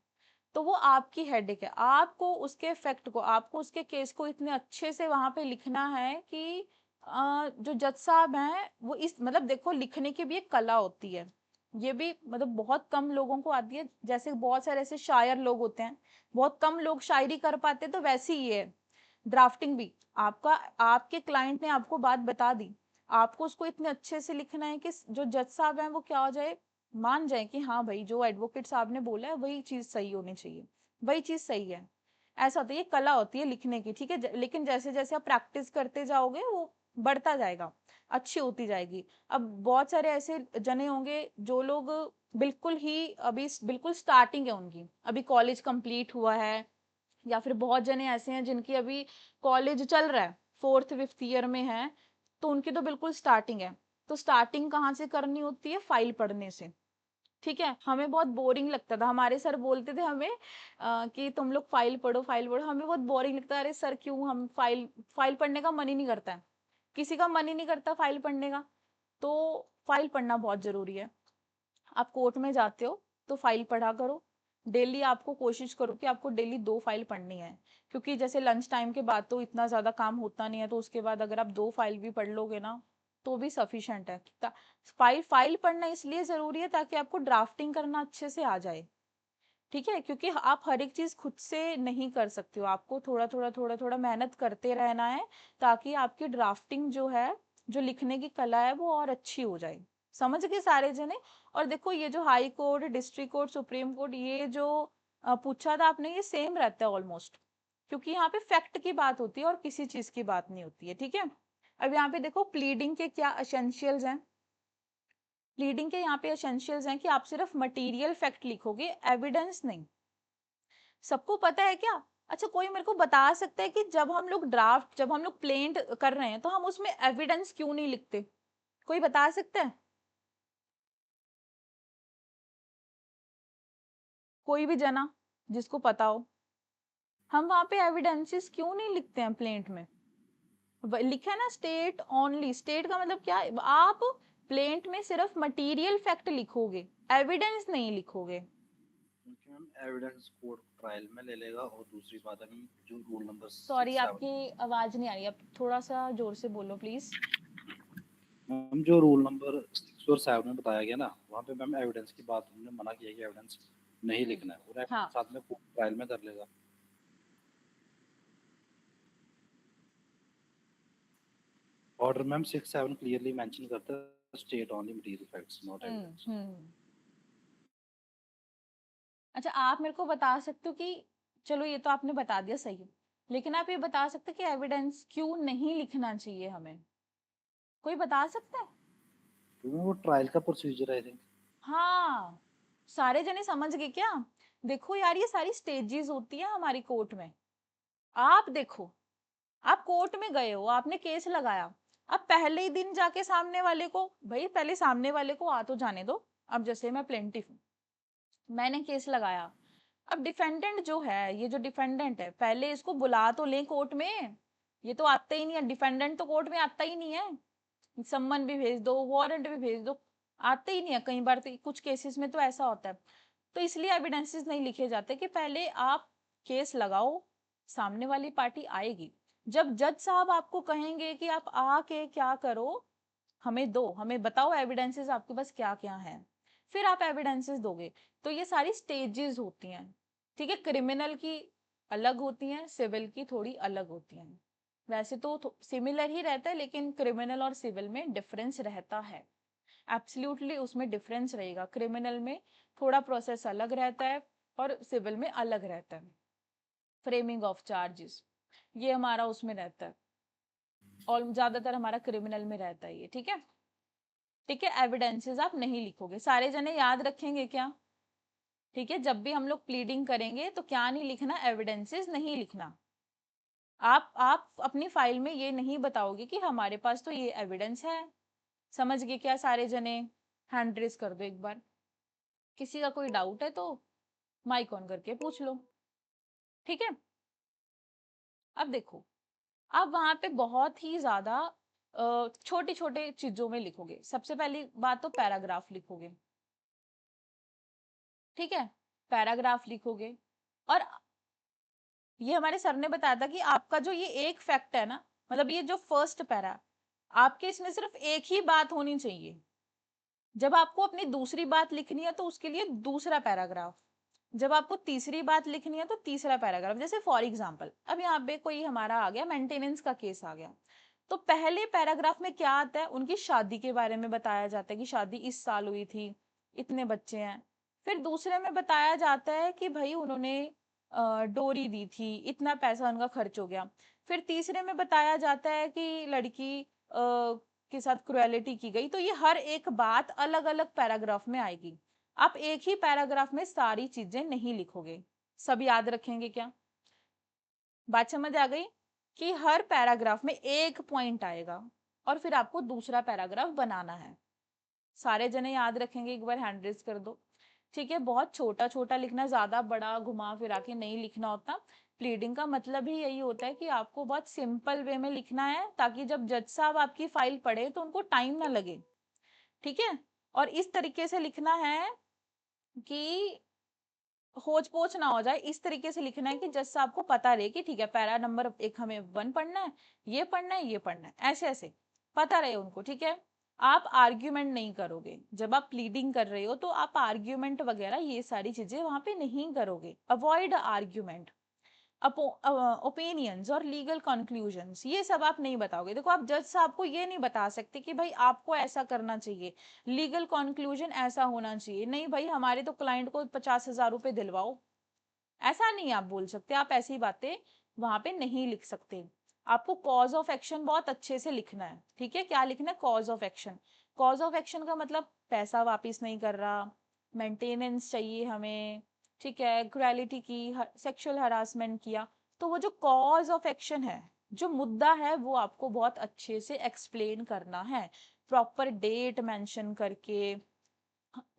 Speaker 1: तो वो आपकी हेडेक है। आपको उसके फैक्ट को, आपको उसके केस को इतने अच्छे से वहां पे लिखना है कि जो जज साहब हैं वो इस, मतलब देखो, लिखने की भी एक कला होती है, ये भी मतलब बहुत कम लोगों को आती है। जैसे बहुत सारे ऐसे शायर लोग होते हैं, बहुत कम लोग शायरी कर पाते, तो वैसे ही है ड्राफ्टिंग भी। आपका, आपके क्लाइंट ने आपको बात बता दी, आपको उसको इतने अच्छे से लिखना है कि जो जज साहब हैं वो क्या हो जाए, मान जाए कि हाँ भाई जो एडवोकेट साहब ने बोला है वही चीज सही होनी चाहिए, वही चीज सही है। ऐसा होता है, ये कला होती है लिखने की। ठीक है, लेकिन जैसे जैसे आप प्रैक्टिस करते जाओगे वो बढ़ता जाएगा, अच्छी होती जाएगी। अब बहुत सारे ऐसे जने होंगे जो लोग बिल्कुल ही अभी बिल्कुल स्टार्टिंग है उनकी, अभी कॉलेज कंप्लीट हुआ है, या फिर बहुत जने ऐसे हैं जिनकी अभी कॉलेज चल रहा है, फोर्थ फिफ्थ ईयर में है, तो उनकी तो बिल्कुल स्टार्टिंग है। तो स्टार्टिंग कहाँ से करनी होती है, फाइल पढ़ने से। ठीक है, हमें बहुत बोरिंग लगता था, हमारे सर बोलते थे हमें कि तुम लोग फाइल पढ़ो, फाइल पढ़ो, हमें बहुत बोरिंग लगता है, अरे सर क्यों, हम फाइल फाइल पढ़ने का मन ही नहीं करता है। किसी का मन ही नहीं करता फाइल पढ़ने का, तो फाइल पढ़ना बहुत जरूरी है। आप कोर्ट में जाते हो तो फाइल पढ़ा करो, डेली आपको कोशिश करो कि आपको डेली 2 फाइल पढ़नी है, क्योंकि जैसे लंच टाइम के बाद तो इतना ज्यादा काम होता नहीं है, तो उसके बाद अगर आप 2 फाइल भी पढ़ लोगे ना तो भी सफिशिएंट है। फाइल फाइल पढ़ना इसलिए जरूरी है ताकि आपको ड्राफ्टिंग करना अच्छे से आ जाए, ठीक है, क्योंकि आप हर एक चीज खुद से नहीं कर सकते हो, आपको थोड़ा थोड़ा मेहनत करते रहना है, ताकि आपकी ड्राफ्टिंग जो है, जो लिखने की कला है वो और अच्छी हो जाए। समझ गए सारे जने? और देखो ये जो high court, district court, supreme court, ये जो पूछा था आपने, ये सेम रहता है ऑलमोस्ट, क्योंकि यहाँ पे फैक्ट की बात होती है और किसी चीज की बात नहीं होती है, ठीक है। अब यहाँ पे देखो प्लीडिंग के क्या एसेंशियल्स हैं। प्लीडिंग के यहाँ पे एसेंशियल्स हैं कि आप सिर्फ मटेरियल फैक्ट लिखोगे, एविडेंस नहीं। सबको पता है क्या? अच्छा, कोई मेरे को बता सकता है कि जब हम लोग प्लेंट कर रहे हैं तो हम उसमें एविडेंस क्यों नहीं लिखते? कोई बता सकता है? कोई भी जना जिसको पता हो। हम वहां पे एविडेंसेस क्यों नहीं लिखते हैं प्लेंट में? लिखा है ना स्टेट ओनली। स्टेट का मतलब क्या है? आप प्लेंट में सिर्फ मटेरियल फैक्ट लिखोगे, एविडेंस नहीं लिखोगे।
Speaker 5: क्योंकि मैम एविडेंस कोर्ट ट्रायल में ले लेगा, और दूसरी बात है मैम, जो रूल नंबर
Speaker 1: सॉरी
Speaker 5: 6-7,
Speaker 1: आपकी आवाज नहीं आ रही, आप थोड़ा सा जोर से बोलो प्लीज।
Speaker 5: मैम जो रूल नंबर 6 और 7 में बताया गया ना, वहाँ पे मैम एविडेंस की बात उन्होंने मना किया कि एविडेंस नहीं लिखना है, और
Speaker 1: हाँ,
Speaker 5: साथ में कोर्ट ट्रायल में कर लेगा। ऑर्डर मैम 6-7 क्लियरली मेंशन करता है state only material facts not evidence.
Speaker 1: अच्छा आप मेरे को बता सकते हो कि, चलो ये तो आपने बता दिया सही है, लेकिन आप ये बता सकते हो कि एविडेंस क्यों नहीं लिखना चाहिए हमें? कोई बता सकता है?
Speaker 5: क्योंकि वो ट्रायल का प्रोसीजर है, आई थिंक।
Speaker 1: हाँ, सारे जने समझ गए क्या? देखो यार, ये सारी स्टेजेस होती है हमारी कोर्ट में। आप देखो, आप कोर्ट में गए हो, आपने केस लगाया, अब पहले ही दिन जाके सामने वाले को, भाई पहले सामने वाले को आ तो जाने दो। अब जैसे मैं प्लेंटिफ हूँ, मैंने केस लगाया, अब डिफेंडेंट जो है, ये जो डिफेंडेंट है, पहले इसको बुला तो लें कोर्ट में। ये तो आता ही नहीं है, डिफेंडेंट तो कोर्ट में आता ही नहीं है। सम्मन भी भेज दो, वारंट भी भेज दो, आते ही नहीं है। कई बार तो कुछ केसेस में तो ऐसा होता है, तो इसलिए एविडेंसेस नहीं लिखे जाते कि पहले आप केस लगाओ, सामने वाली पार्टी आएगी, जब जज साहब आपको कहेंगे कि आप आके क्या करो, हमें दो, हमें बताओ एविडेंसेस आपके पास क्या क्या है, फिर आप एविडेंसेस दोगे। तो ये सारी स्टेजेस होती हैं, ठीक है। क्रिमिनल की अलग होती हैं, सिविल की थोड़ी अलग होती हैं। वैसे तो सिमिलर ही रहता है, लेकिन क्रिमिनल और सिविल में डिफरेंस रहता है। एब्सोल्युटली उसमें डिफरेंस रहेगा। क्रिमिनल में थोड़ा प्रोसेस अलग रहता है और सिविल में अलग रहता है। फ्रेमिंग ऑफ चार्जेस ये हमारा उसमें रहता है, और ज्यादातर हमारा क्रिमिनल में रहता है ये, ठीक है। ठीक है, एविडेंसेस आप नहीं लिखोगे, सारे जने याद रखेंगे क्या? ठीक है, जब भी हम लोग प्लीडिंग करेंगे तो क्या नहीं लिखना? एविडेंसेस नहीं लिखना। आप अपनी फाइल में ये नहीं बताओगे कि हमारे पास तो ये एविडेंस है। समझ गए क्या सारे जने? हैंड रेस कर दो एक बार, किसी का कोई डाउट है तो माइक ऑन करके पूछ लो, ठीक है। अब देखो, आप वहां पे बहुत ही ज्यादा छोटे छोटे चीजों में लिखोगे। सबसे पहली बात तो पैराग्राफ लिखोगे, ठीक है, पैराग्राफ लिखोगे। और ये हमारे सर ने बताया था कि आपका जो ये एक फैक्ट है ना, मतलब ये जो फर्स्ट पैरा, आपके इसमें सिर्फ एक ही बात होनी चाहिए। जब आपको अपनी दूसरी बात लिखनी है तो उसके लिए दूसरा पैराग्राफ, जब आपको तीसरी बात लिखनी है तो तीसरा पैराग्राफ। जैसे फॉर एग्जांपल, अब यहाँ पे कोई हमारा आ गया, मेंटेनेंस का केस आ गया, तो पहले पैराग्राफ में क्या आता है? उनकी शादी के बारे में बताया जाता है कि शादी इस साल हुई थी, इतने बच्चे हैं। फिर दूसरे में बताया जाता है कि भाई उन्होंने डोरी दी थी, इतना पैसा उनका खर्च हो गया। फिर तीसरे में बताया जाता है कि लड़की के साथ क्रुएलिटी की गई। तो ये हर एक बात अलग अलग पैराग्राफ में आएगी। आप एक ही पैराग्राफ में सारी चीजें नहीं लिखोगे। सब याद रखेंगे क्या? बात समझ आ गई कि हर पैराग्राफ में एक पॉइंट आएगा और फिर आपको दूसरा पैराग्राफ बनाना है। सारे जने याद रखेंगे? एक बार हैंड रेज कर दो, ठीक है। बहुत छोटा छोटा लिखना, ज्यादा बड़ा घुमा फिरा के नहीं लिखना होता। प्लीडिंग का मतलब ही यही होता है कि आपको बहुत सिंपल वे में लिखना है ताकि जब जज साहब आपकी फाइल पढ़े तो उनको टाइम ना लगे, ठीक है। और इस तरीके से लिखना है कि होच पोच ना हो जाए, इस तरीके से लिखना है कि जज साहब को पता रहे कि ठीक है पैरा नंबर 1 हमें 1 पढ़ना है, ये पढ़ना है, ये पढ़ना है, ऐसे ऐसे पता रहे उनको, ठीक है। आप आर्ग्यूमेंट नहीं करोगे जब आप प्लीडिंग कर रहे हो, तो आप आर्ग्यूमेंट वगैरह ये सारी चीजें वहां पे नहीं करोगे। अवॉइड आर्ग्यूमेंट, ओपिनियंस और लीगल कंक्लूजन्स ये सब आप नहीं बताओगे। देखो आप जज साहब को ये नहीं बता सकते कि भाई आपको ऐसा करना चाहिए, लीगल कंक्लूजन ऐसा होना चाहिए, नहीं भाई हमारे तो क्लाइंट को 50,000 रुपए दिलवाओ, ऐसा नहीं आप बोल सकते। आप ऐसी बातें वहां पे नहीं लिख सकते। आपको कॉज ऑफ एक्शन बहुत अच्छे से लिखना है, ठीक है। क्या लिखना है? Cause of action. Cause of action का मतलब पैसा वापिस नहीं कर रहा, मेंटेनेंस चाहिए हमें, ठीक है, क्रुएलिटी की, सेक्सुअल हरासमेंट किया। तो वो जो कॉज ऑफ एक्शन है, जो मुद्दा है, वो आपको बहुत अच्छे से एक्सप्लेन करना है, प्रॉपर डेट मेंशन करके,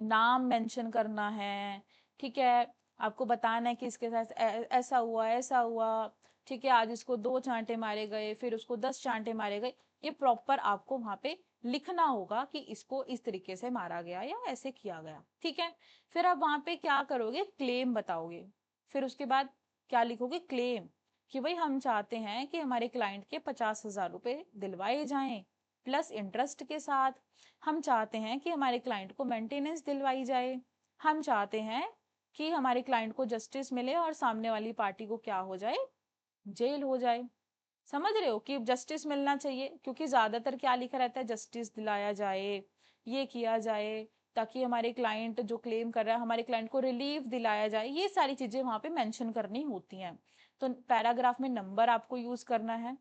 Speaker 1: नाम मेंशन करना है, ठीक है। आपको बताना है कि इसके साथ ऐसा हुआ, ऐसा हुआ, ठीक है। आज इसको 2 चांटे मारे गए, फिर उसको 10 चांटे मारे गए। ये प्रॉपर आपको वहां पे लिखना होगा कि इसको इस तरीके से मारा गया या ऐसे किया गया, ठीक है। फिर आप वहां पे क्या करोगे? क्लेम बताओगे। फिर उसके बाद क्या लिखोगे? क्लेम, कि भाई हम चाहते हैं कि हमारे क्लाइंट के 50,000 रुपए दिलवाए जाएं प्लस इंटरेस्ट के साथ। हम चाहते हैं कि हमारे क्लाइंट को मेंटेनेंस दिलवाई जाए। हम चाहते हैं कि हमारे क्लाइंट को जस्टिस मिले और सामने वाली पार्टी को क्या हो जाए? जेल हो जाए। समझ रहे हो कि जस्टिस मिलना चाहिए, क्योंकि ज्यादातर क्या लिखा रहता है? जस्टिस दिलाया जाए, ये किया जाए, ताकि हमारे क्लाइंट जो क्लेम कर रहा है, हमारे क्लाइंट को रिलीफ दिलाया जाए। ये सारी चीजें वहां पे मेंशन करनी होती हैं। तो पैराग्राफ में नंबर आपको यूज करना है,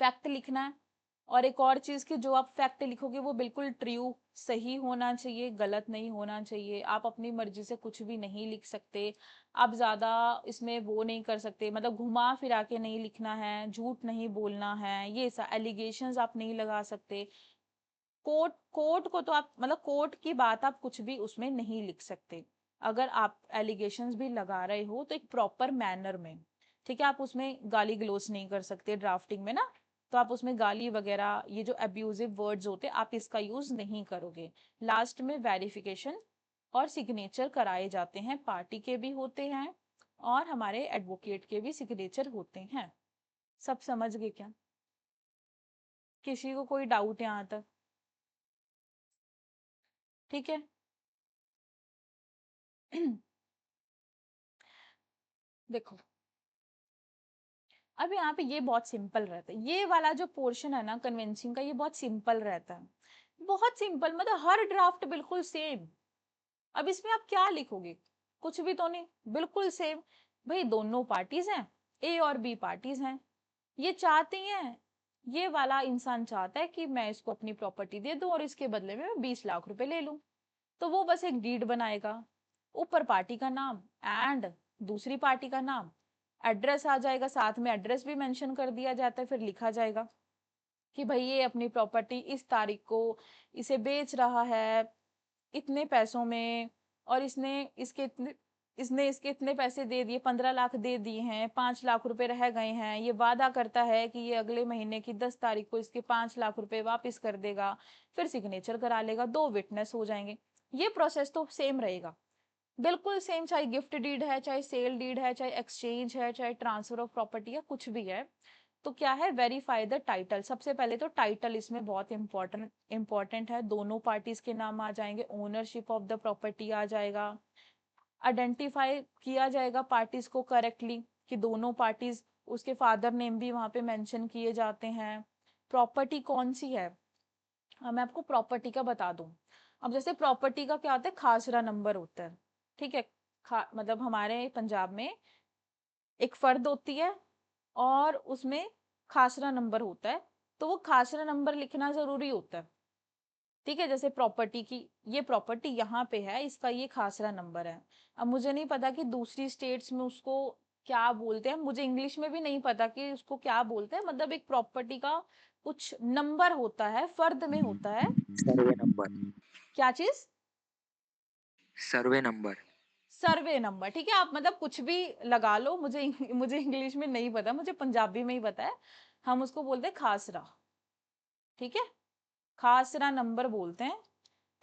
Speaker 1: फैक्ट लिखना है। और एक और चीज कि जो आप फैक्ट लिखोगे वो बिल्कुल ट्रू, सही होना चाहिए, गलत नहीं होना चाहिए। आप अपनी मर्जी से कुछ भी नहीं लिख सकते। आप ज्यादा इसमें वो नहीं कर सकते, मतलब घुमा फिरा के नहीं लिखना है, झूठ नहीं बोलना है, ये सब एलिगेशंस आप नहीं लगा सकते। कोर्ट कोर्ट को तो आप, मतलब कोर्ट की बात आप कुछ भी उसमें नहीं लिख सकते। अगर आप एलिगेशंस भी लगा रहे हो तो एक प्रॉपर मैनर में, ठीक है। आप उसमें गाली गलौज नहीं कर सकते ड्राफ्टिंग में ना, तो आप उसमें गाली वगैरह, ये जो अब्यूजिव वर्ड्स होते हैं, आप इसका यूज नहीं करोगे। लास्ट में वेरिफिकेशन और सिग्नेचर कराए जाते हैं, पार्टी के भी होते हैं और हमारे एडवोकेट के भी सिग्नेचर होते हैं। सब समझ गए क्या? किसी को कोई डाउट यहाँ तक? ठीक है। देखो अब यहाँ पे ये बहुत सिंपल रहता है, ये वाला जो पोर्शन है ना कन्वेंसिंग का, ये बहुत सिंपल रहता है, बहुत सिंपल, मतलब हर ड्राफ्ट बिल्कुल सेम। अब इसमें आप क्या लिखोगे? कुछ भी तो नहीं, बिल्कुल सेम। भाई दोनों पार्टीज हैं, ए और बी पार्टीज हैं, ये चाहती हैं, ये वाला इंसान चाहता है कि मैं इसको अपनी प्रॉपर्टी दे दूं और इसके बदले में मैं 20 लाख रुपए ले लूं। तो वो बस एक डीड बनाएगा, ऊपर पार्टी का नाम एंड दूसरी पार्टी का नाम, एड्रेस आ जाएगा, साथ में एड्रेस भी मेंशन कर दिया जाता है। फिर लिखा जाएगा कि भाई ये अपनी प्रॉपर्टी इस तारीख को इसे बेच रहा है इतने पैसों में, और इसने इसके इतने पैसे दे दिए, 15 लाख दे दिए हैं, 5 लाख रुपए रह गए हैं। ये वादा करता है कि ये अगले महीने की 10 तारीख को इसके 5 लाख रुपए वापस कर देगा। फिर सिग्नेचर करा लेगा, 2 विटनेस हो जाएंगे। ये प्रोसेस तो सेम रहेगा, बिल्कुल सेम, चाहे गिफ्ट डीड है, चाहे सेल डीड है, चाहे एक्सचेंज है, चाहे ट्रांसफर ऑफ प्रॉपर्टी है, कुछ भी है। तो क्या है? Verify the title. सबसे पहले तो टाइटल इसमें बहुत इंपॉर्टेंट है, दोनों पार्टीज के नाम आ जाएंगे, ओनरशिप ऑफ द प्रॉपर्टी आ जाएगा, आइडेंटिफाई किया जाएगा पार्टीज को करेक्टली कि दोनों पार्टीज, उसके फादर नेम भी वहां पे मेंशन किए जाते हैं, प्रॉपर्टी कौन सी है। अब मैं आपको प्रॉपर्टी का बता दूं। अब जैसे प्रॉपर्टी का क्या होता है? खासरा नंबर होता है, ठीक है। मतलब हमारे पंजाब में एक फर्द होती है और उसमें खासरा नंबर होता है, तो वो खासरा नंबर लिखना जरूरी होता है, ठीक है। जैसे प्रॉपर्टी की, ये प्रॉपर्टी यहाँ पे है, इसका ये खासरा नंबर है। अब मुझे नहीं पता कि दूसरी स्टेट्स में उसको क्या बोलते हैं, मुझे इंग्लिश में भी नहीं पता कि उसको क्या बोलते हैं। मतलब एक प्रॉपर्टी का कुछ नंबर होता है, फर्द में होता है।
Speaker 3: Survey number.
Speaker 1: क्या चीज?
Speaker 3: Survey number.
Speaker 1: सर्वे नंबर, ठीक है। आप मतलब कुछ भी लगा लो, मुझे इंग्लिश में नहीं पता, मुझे पंजाबी में ही पता है। हम उसको बोलते हैं खासरा, ठीक है। खासरा नंबर बोलते हैं,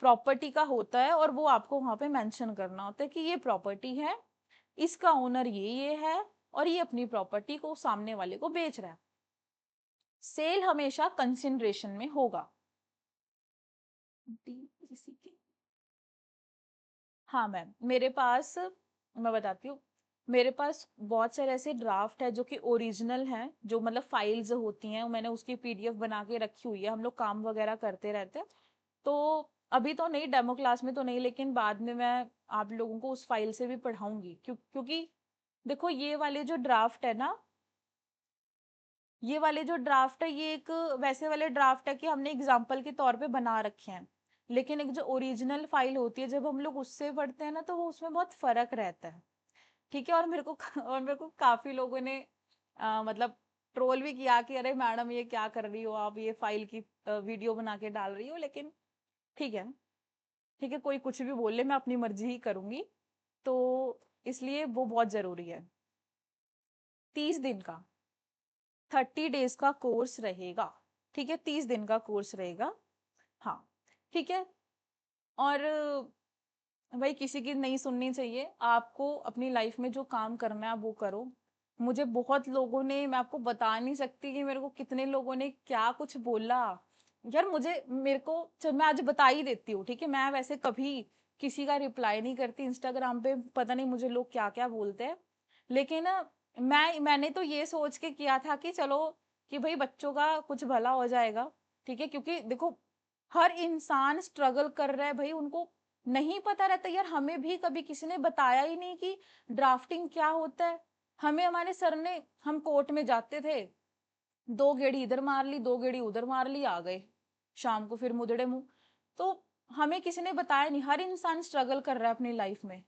Speaker 1: प्रॉपर्टी का होता है, और वो आपको वहां पे मेंशन करना होता है कि ये प्रॉपर्टी है, इसका ओनर ये है, और ये अपनी प्रॉपर्टी को सामने वाले को बेच रहा है। सेल हमेशा कंसिडरेशन में होगा। हाँ मैम, मेरे पास, मैं बताती हूँ, मेरे पास बहुत सारे ऐसे ड्राफ्ट है जो कि ओरिजिनल हैं, जो मतलब फाइल्स होती हैं, मैंने उसकी पीडीएफ बना के रखी हुई है, हम लोग काम वगैरह करते रहते हैं। तो अभी तो नहीं, डेमो क्लास में तो नहीं, लेकिन बाद में मैं आप लोगों को उस फाइल से भी पढ़ाऊंगी, क्योंकि देखो ये वाले जो ड्राफ्ट है ना, ये वाले जो ड्राफ्ट है, ये एक वैसे वाले ड्राफ्ट है कि हमने एग्जाम्पल के तौर पे बना रखे हैं, लेकिन एक जो ओरिजिनल फाइल होती है, जब हम लोग उससे पढ़ते हैं ना, तो वो उसमें बहुत फर्क रहता है, ठीक है। और मेरे को और मेरे को काफी लोगों ने मतलब ट्रोल भी किया कि अरे मैडम ये क्या कर रही हो आप, ये फाइल की वीडियो बना के डाल रही हो, लेकिन ठीक है, ठीक है, कोई कुछ भी बोल ले, मैं अपनी मर्जी ही करूंगी। तो इसलिए वो बहुत जरूरी है। 30 दिन का, 30 डेज का कोर्स रहेगा, ठीक है, 30 दिन का कोर्स रहेगा। हाँ, ठीक है। और भाई किसी की नहीं सुननी चाहिए, आपको अपनी लाइफ में जो काम करना है वो करो। मुझे बहुत लोगों ने, मैं आपको बता नहीं सकती कि मेरे को कितने लोगों ने क्या कुछ बोला यार, मेरे को, चल मैं आज बता ही देती हूँ, ठीक है। मैं वैसे कभी किसी का रिप्लाई नहीं करती इंस्टाग्राम पे, पता नहीं मुझे लोग क्या क्या बोलते हैं, लेकिन मैंने तो ये सोच के किया था कि चलो, कि भाई बच्चों का कुछ भला हो जाएगा, ठीक है। क्योंकि देखो, हर इंसान स्ट्रगल कर रहा है भाई, उनको नहीं पता रहता यार, हमें भी कभी किसी ने बताया ही नहीं कि ड्राफ्टिंग क्या होता है। हमें हमारे सर ने, हम कोर्ट में जाते थे, 2 गेड़ी इधर मार ली, 2 गेड़ी उधर मार ली, आ गए शाम को फिर मुदड़े मुंह। तो हमें किसी ने बताया नहीं, हर इंसान स्ट्रगल कर रहा है अपनी लाइफ में,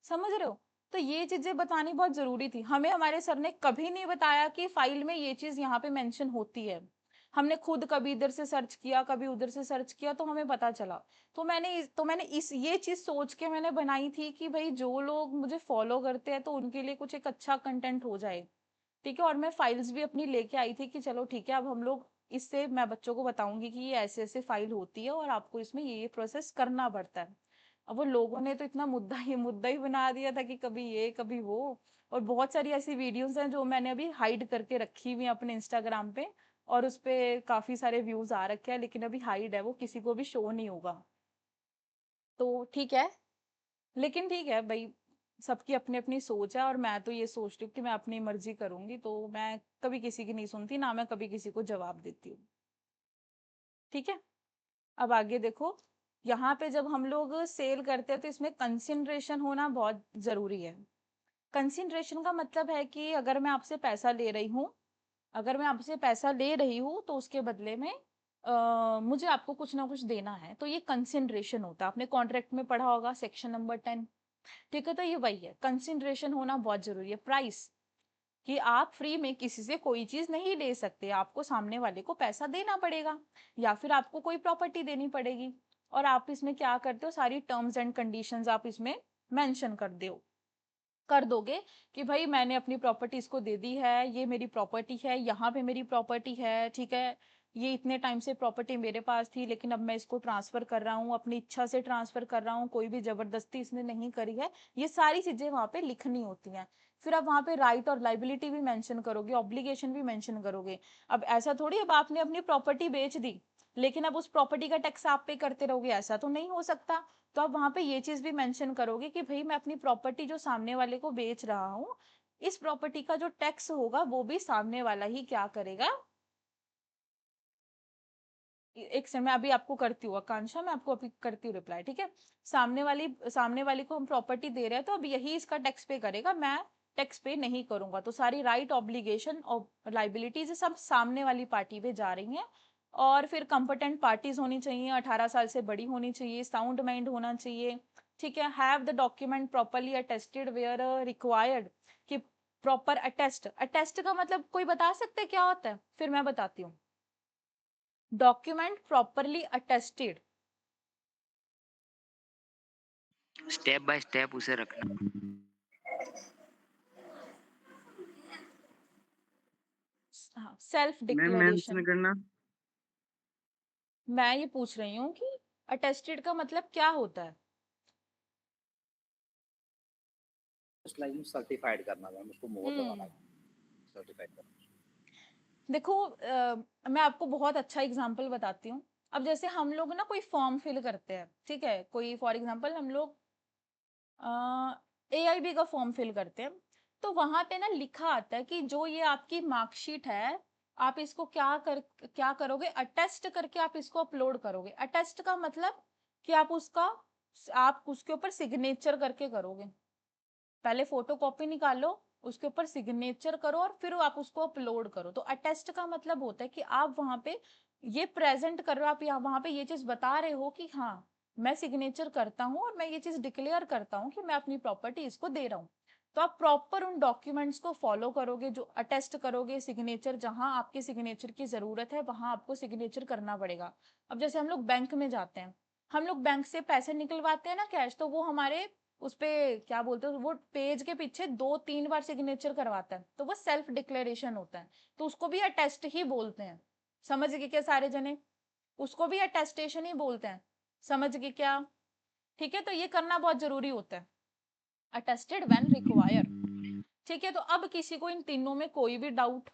Speaker 1: समझ रहे हो। तो ये चीजें बतानी बहुत जरूरी थी, हमें हमारे सर ने कभी नहीं बताया कि फाइल में ये चीज यहाँ पे मेंशन होती है। हमने खुद कभी इधर से सर्च किया, कभी उधर से सर्च किया, तो हमें पता चला। तो मैंने इस ये चीज सोच के मैंने बनाई थी कि भाई जो लोग मुझे फॉलो करते हैं, तो उनके लिए कुछ एक अच्छा कंटेंट हो जाए, ठीक है। और मैं फाइल्स भी अपनी लेके आई थी कि चलो ठीक है, अब हम लोग इससे, मैं बच्चों को बताऊंगी कि ये ऐसे ऐसे फाइल होती है, और आपको इसमें ये प्रोसेस करना पड़ता है। अब वो लोगों ने तो इतना मुद्दा ही बना दिया था कि कभी ये कभी वो। और बहुत सारी ऐसी वीडियोस हैं जो मैंने अभी हाइड करके रखी हुई है अपने इंस्टाग्राम पे, और उस पे काफी सारे व्यूज आ रखे हैं, लेकिन अभी हाइड है, वो किसी को भी शो नहीं होगा। तो ठीक है, लेकिन ठीक है भाई, सबकी अपनी अपनी सोच है, और मैं तो ये सोचती हूँ कि मैं अपनी मर्जी करूंगी, तो मैं कभी किसी की नहीं सुनती, ना मैं कभी किसी को जवाब देती हूँ, ठीक है। अब आगे देखो, यहाँ पे जब हम लोग सेल करते हैं, तो इसमें कंसिडरेशन होना बहुत जरूरी है। कंसिडरेशन का मतलब है कि अगर मैं आपसे पैसा ले रही हूँ, अगर मैं आपसे पैसा ले रही हूँ, तो उसके बदले में मुझे आपको कुछ ना कुछ देना है, तो ये कंसिडरेशन होता है। आपने कॉन्ट्रैक्ट में पढ़ा होगा, सेक्शन नंबर 10, ठीक है। तो ये वही है, कंसिडरेशन होना बहुत जरूरी है। प्राइस, कि आप फ्री में किसी से कोई चीज नहीं ले सकते, आपको सामने वाले को पैसा देना पड़ेगा, या फिर आपको कोई प्रॉपर्टी देनी पड़ेगी। और आप इसमें क्या करते हो, सारी टर्म्स एंड कंडीशंस आप इसमें मेंशन कर दोगे कि भाई मैंने अपनी प्रॉपर्टी इसको दे दी है, ये मेरी प्रॉपर्टी है, यहाँ पे मेरी प्रॉपर्टी है, ठीक है। ये इतने टाइम से प्रॉपर्टी मेरे पास थी, लेकिन अब मैं इसको ट्रांसफर कर रहा हूँ, अपनी इच्छा से ट्रांसफर कर रहा हूँ, कोई भी जबरदस्ती इसने नहीं करी है। ये सारी चीजें वहां पे लिखनी होती हैं। फिर आप वहां पे राइट और लाइबिलिटी भी मेंशन करोगे, ऑब्लिगेशन भी मेंशन करोगे। अब ऐसा थोड़ी, अब आपने अपनी प्रॉपर्टी बेच दी, लेकिन अब उस प्रॉपर्टी का टैक्स आप पे करते रहोगे, ऐसा तो नहीं हो सकता। तो आप वहां पे ये चीज भी मेंशन करोगे कि भाई मैं अपनी प्रॉपर्टी जो सामने वाले को बेच रहा हूँ, इस प्रॉपर्टी का जो टैक्स होगा वो भी सामने वाला ही क्या करेगा। एक समय अभी आपको करती हूँ आकांक्षा, मैं आपको अभी करती हूँ रिप्लाई, ठीक है। सामने वाली को हम प्रॉपर्टी दे रहे हैं, तो अब यही इसका टैक्स पे करेगा, मैं टैक्स पे नहीं करूंगा। तो सारी राइट, ऑब्लिगेशन और लाइबिलिटीज सब सामने वाली पार्टी पे जा रही हैं। और फिर कंपटेंट पार्टीज होनी चाहिए, 18 साल से बड़ी होनी चाहिए, साउंड माइंड होना चाहिए, ठीक है। Have the document properly attested where required, कि प्रॉपर अटेस्ट, अटेस्ट का मतलब कोई बता सकते हैं क्या होता है, फिर मैं बताती हूँ। Document properly attested,
Speaker 3: step by step उसे रखना।
Speaker 1: हाँ, सेल्फ
Speaker 2: मैम मेंस में
Speaker 1: डिक्लेरेशन।
Speaker 2: करना।
Speaker 1: मैं ये पूछ रही हूँ कि अटेस्टेड का मतलब क्या होता है?
Speaker 5: लाइक सर्टिफाइड करना मैम, उसको मोहर लगाना, सर्टिफाइड करना।
Speaker 1: देखो मैं आपको बहुत अच्छा एग्जांपल बताती हूँ। अब जैसे हम लोग ना कोई फॉर्म फिल करते हैं, ठीक है, कोई फॉर एग्जांपल हम लोग AIB का फॉर्म फिल करते हैं, तो वहां पे ना लिखा आता है कि जो ये आपकी मार्कशीट है, आप इसको क्या करोगे, अटेस्ट करके आप इसको अपलोड करोगे। अटेस्ट का मतलब कि आप उसके ऊपर सिग्नेचर करके करोगे। पहले फोटो कॉपी निकालो, उसके ऊपर सिग्नेचर करो और फिर आप उसको अपलोड करो। तो अटेस्ट का मतलब होता है कि आप वहां पे ये प्रेजेंट कर रहे हो, आप यहाँ वहां पे ये चीज बता रहे हो कि हाँ मैं सिग्नेचर करता हूँ और मैं ये चीज डिक्लेयर करता हूँ कि मैं अपनी प्रॉपर्टी इसको दे रहा हूँ। तो आप प्रॉपर उन डॉक्यूमेंट्स को फॉलो करोगे, जो अटेस्ट करोगे, सिग्नेचर जहां आपके सिग्नेचर की जरूरत है वहां आपको सिग्नेचर करना पड़ेगा। अब जैसे हम लोग बैंक में जाते हैं, हम लोग बैंक से पैसे निकलवाते हैं ना कैश, तो वो हमारे उस पे क्या बोलते हैं, वो पेज के पीछे 2-3 बार सिग्नेचर करवाता है, तो वो सेल्फ डिक्लेरेशन होता है। तो उसको भी अटेस्ट ही बोलते हैं। समझ गए क्या सारे जने? उसको भी अटेस्टेशन ही बोलते हैं। समझ गए क्या? ठीक है, तो ये करना बहुत जरूरी होता है, अटेस्टेड व्हेन रिक्वायर। ठीक है, तो अब किसी को इन तीनों में कोई भी डाउट,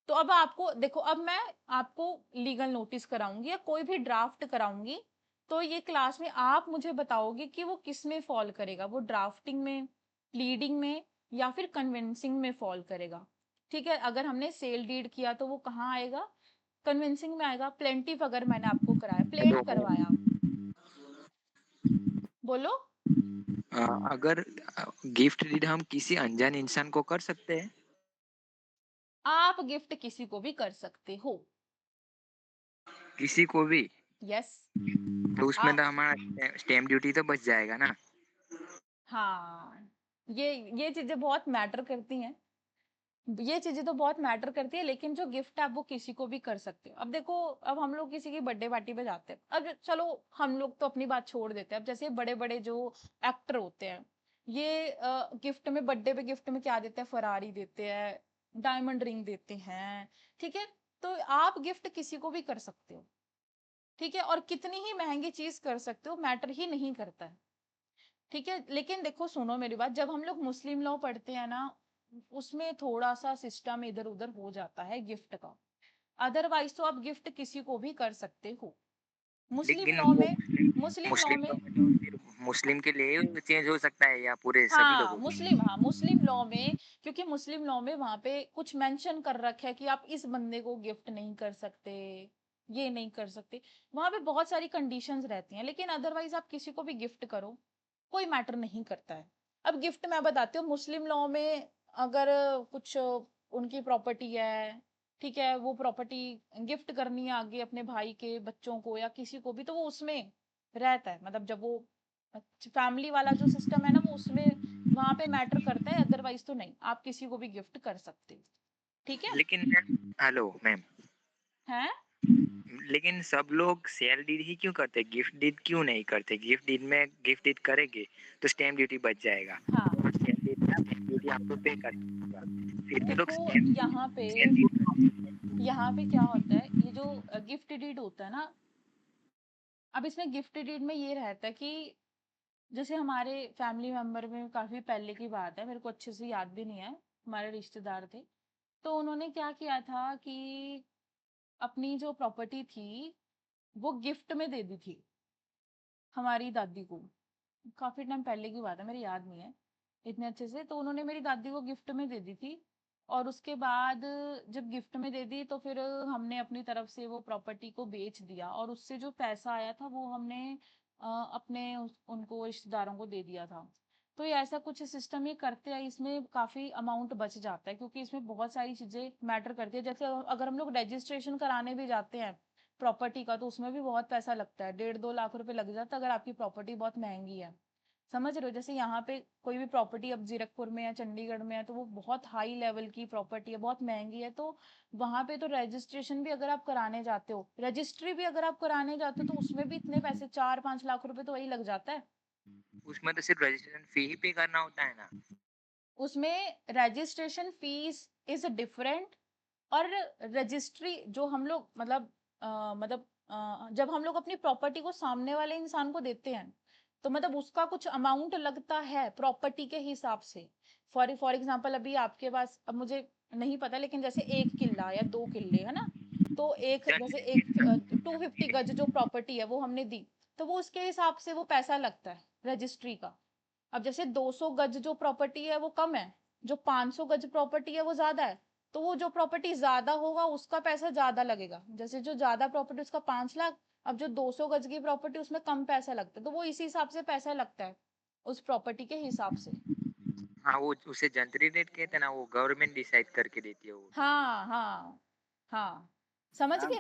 Speaker 1: तो अब आपको देखो, अब मैं आपको लीगल नोटिस कराऊंगी या कोई भी ड्राफ्ट कराऊंगी, तो ये क्लास में आप मुझे बताओगे कि वो किस में फॉल करेगा, वो ड्राफ्टिंग में, प्लीडिंग में, या फिर कन्विंसिंग में फॉल करेगा। ठीक है, अगर हमने सेल डीड किया तो वो कहाँ आएगा? कन्विंसिंग में आएगा। प्लेंटिफ अगर मैंने आपको कराया, प्लेन
Speaker 3: हेलो
Speaker 1: करवाया, बोलो।
Speaker 3: अगर गिफ्ट डीड हम किसी अनजान इंसान को कर सकते हैं?
Speaker 1: आप गिफ्ट किसी को भी कर सकते हो।
Speaker 3: किसी को भी?
Speaker 1: यस।
Speaker 3: तो उसमें तो
Speaker 1: आप,
Speaker 3: हमारा स्टैम्प ड्यूटी तो बच जाएगा ना?
Speaker 1: हाँ, ये चीजें बहुत मैटर करती हैं। ये चीजें तो बहुत मैटर करती है, लेकिन जो गिफ्ट है आप वो किसी को भी कर सकते हो। अब देखो, अब हम लोग किसी की बर्थडे पार्टी पे जाते हैं, अब चलो हम लोग तो अपनी बात छोड़ देते हैं। अब जैसे बड़े बड़े जो एक्टर होते हैं, ये गिफ्ट में, बर्थडे पे गिफ्ट में क्या देते हैं? फरारी देते हैं, डायमंड रिंग देते हैं। ठीक है, तो आप गिफ्ट किसी को भी कर सकते हो। ठीक है, और कितनी ही महंगी चीज कर सकते हो, मैटर ही नहीं करता है। ठीक है, लेकिन देखो सुनो मेरी बात, जब हम लोग मुस्लिम लॉ पढ़ते हैं ना, उसमें थोड़ा सा सिस्टम इधर उधर हो जाता है गिफ्ट का। अदरवाइज तो आप गिफ्ट किसी को भी कर सकते हो। मुस्लिम
Speaker 3: लेकिन
Speaker 1: लॉ
Speaker 3: वो
Speaker 1: में, मुस्लिम लॉ
Speaker 3: मुस्लिम
Speaker 1: में,
Speaker 3: लोग तो सिर्फ मुस्लिम के लिए ही चेंज हो सकता है या पूरे सभी
Speaker 1: हाँ
Speaker 3: लोगों के लिए?
Speaker 1: मुस्लिम, हाँ मुस्लिम लॉ में, क्योंकि मुस्लिम लॉ में वहां पे कुछ मेंशन कर रखा है कि आप इस बंदे को गिफ्ट नहीं कर सकते, ये नहीं कर सकते। वहां पे बहुत सारी कंडीशंस रहती हैं, लेकिन अदरवाइज आप किसी को भी गिफ्ट करो, कोई मैटर नहीं करता है। अब गिफ्ट मैं बताती हूँ, मुस्लिम लॉ में अगर कुछ उनकी प्रॉपर्टी है, ठीक है, वो प्रॉपर्टी गिफ्ट करनी है आगे अपने भाई के बच्चों को या किसी को भी, तो वो उसमें रहता है। मतलब जब वो फैमिली वाला जो सिस्टम है ना, वो उसमें वहां पे मैटर करता है, अदरवाइज तो नहीं, आप किसी को भी गिफ्ट कर सकते हो। ठीक है।
Speaker 3: लेकिन हेलो मैम,
Speaker 1: हैं?
Speaker 3: लेकिन सब लोग सेल डीड ही क्यों करते, गिफ्ट डीड क्यों नहीं करते? गिफ्ट डीड में गिफ्ट डीड करेंगे तो स्टैम्प ड्यूटी बच जाएगा,
Speaker 1: हाँ,
Speaker 3: और सेल डीड में स्टैम्प ड्यूटी आपको पे करना, फिर भी लोग
Speaker 1: देखो यहाँ पे,
Speaker 3: सेल डीड।
Speaker 1: यहाँ पे क्या होता है, ये जो गिफ्ट डीड होता है ना, अब इसमें गिफ्ट डीड में ये रहता है कि जैसे हमारे फैमिली मेंबर में, काफी पहले की बात है, मेरे को अच्छे से याद भी नहीं है, हमारे रिश्तेदार थे, तो उन्होंने क्या किया था कि अपनी जो प्रॉपर्टी थी वो गिफ्ट में दे दी थी हमारी दादी को। काफी टाइम पहले की बात है, मेरी याद नहीं है इतने अच्छे से, तो उन्होंने मेरी दादी को गिफ्ट में दे दी थी। और उसके बाद जब गिफ्ट में दे दी तो फिर हमने अपनी तरफ से वो प्रॉपर्टी को बेच दिया, और उससे जो पैसा आया था वो हमने अपने उनको रिश्तेदारों को दे दिया था। तो ये ऐसा कुछ सिस्टम ये करते हैं, इसमें काफी अमाउंट बच जाता है, क्योंकि इसमें बहुत सारी चीजें मैटर करती है। जैसे अगर हम लोग रजिस्ट्रेशन कराने भी जाते हैं प्रॉपर्टी का, तो उसमें भी बहुत पैसा लगता है, 1.5-2 लाख रुपए लग जाता है अगर आपकी प्रॉपर्टी बहुत महंगी है। समझ रहे हो? जैसे यहाँ पे कोई भी प्रॉपर्टी अब जीरकपुर में या चंडीगढ़ में है, तो वो बहुत हाई लेवल की प्रॉपर्टी है, बहुत महंगी है, तो वहां पे तो रजिस्ट्रेशन भी अगर आप कराने जाते हो, रजिस्ट्री भी अगर आप कराने जाते हो, तो उसमें भी इतने पैसे, 4-5 लाख रुपए तो वही लग जाता है।
Speaker 3: उसमें तो सिर्फ रजिस्ट्रेशन फी ही पे करना होता है ना।
Speaker 1: उसमें रजिस्ट्रेशन फीस इज डिफरेंट, और रजिस्ट्री जो हम लोग जब हम लोग अपनी प्रॉपर्टी को सामने वाले इंसान को देते हैं, तो मतलब उसका कुछ अमाउंट लगता है प्रॉपर्टी के हिसाब से। फॉर एग्जांपल अभी आपके पास, अब मुझे नहीं पता, लेकिन जैसे 1 किल्ला या 2 किल्ले है ना, तो एक जैसे एक 250 गज जो प्रॉपर्टी है वो हमने दी, तो वो उसके हिसाब से वो पैसा लगता है रजिस्ट्री का। अब जैसे 200 गज जो प्रॉपर्टी है वो कम है, जो 500 गज प्रॉपर्टी है वो ज्यादा है, तो वो जो प्रॉपर्टी ज्यादा होगा उसका पैसा ज्यादा लगेगा। जैसे जो ज्यादा प्रॉपर्टी उसका 5 लाख, अब जो 200 गज की प्रॉपर्टी उसमें कम पैसा लगता है, तो वो इसी हिसाब से पैसा लगता है, उस प्रॉपर्टी के हिसाब से।
Speaker 3: हाँ, वो उसे जंतरी रेट कहते हैं ना, वो गवर्नमेंट डिसाइड करके देती है वो।
Speaker 1: हाँ हाँ हाँ, समझ
Speaker 5: मैम
Speaker 1: गए।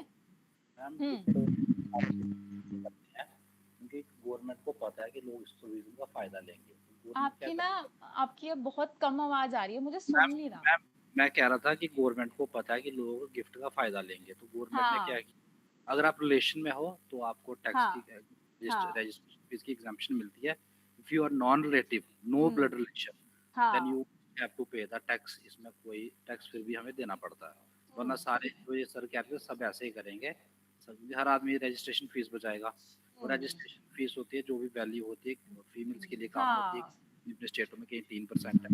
Speaker 5: मैम
Speaker 1: हम्म।
Speaker 5: करते हैं क्योंकि गवर्नमेंट को पता है कि लोग इस टूरिज्म का फायदा लेंगे, तो गवर्नमेंट क्या
Speaker 1: आपकी ना,
Speaker 5: करती है।
Speaker 1: आपकी अब बहुत कम आवाज आ रही है, मुझे सुन
Speaker 5: मैम
Speaker 1: नहीं रहा।
Speaker 5: मैम मैं कह रहा था कि गवर्नमेंट को पता है कि लोग गिफ्ट का फायदा लेंगे, तो गवर्नमेंट ने क्या
Speaker 1: हाँ
Speaker 5: किया, अगर आप रिलेशन में हो तो आपको टैक्स की
Speaker 1: हाँ हाँ।
Speaker 5: रजिस्ट्रेशन फीस की एग्जाम्पशन मिलती है। If you are non relative, no blood relation, then
Speaker 1: हाँ।
Speaker 5: You have to pay the tax. इसमें कोई टैक्स फिर भी हमें देना पड़ता है, वरना
Speaker 1: हम्म
Speaker 5: सारे जो ये सर कहते हैं सब ऐसे ही करेंगे, सब हर आदमी रजिस्ट्रेशन फीस बचाएगा। और
Speaker 1: हम्म।
Speaker 5: रजिस्ट्रेशन फीस होती है जो भी वैल्यू होती है फीमेल्स के लिए कम होती है,
Speaker 1: हाँ।
Speaker 5: अपने स्टेटों में कहीं 3% है,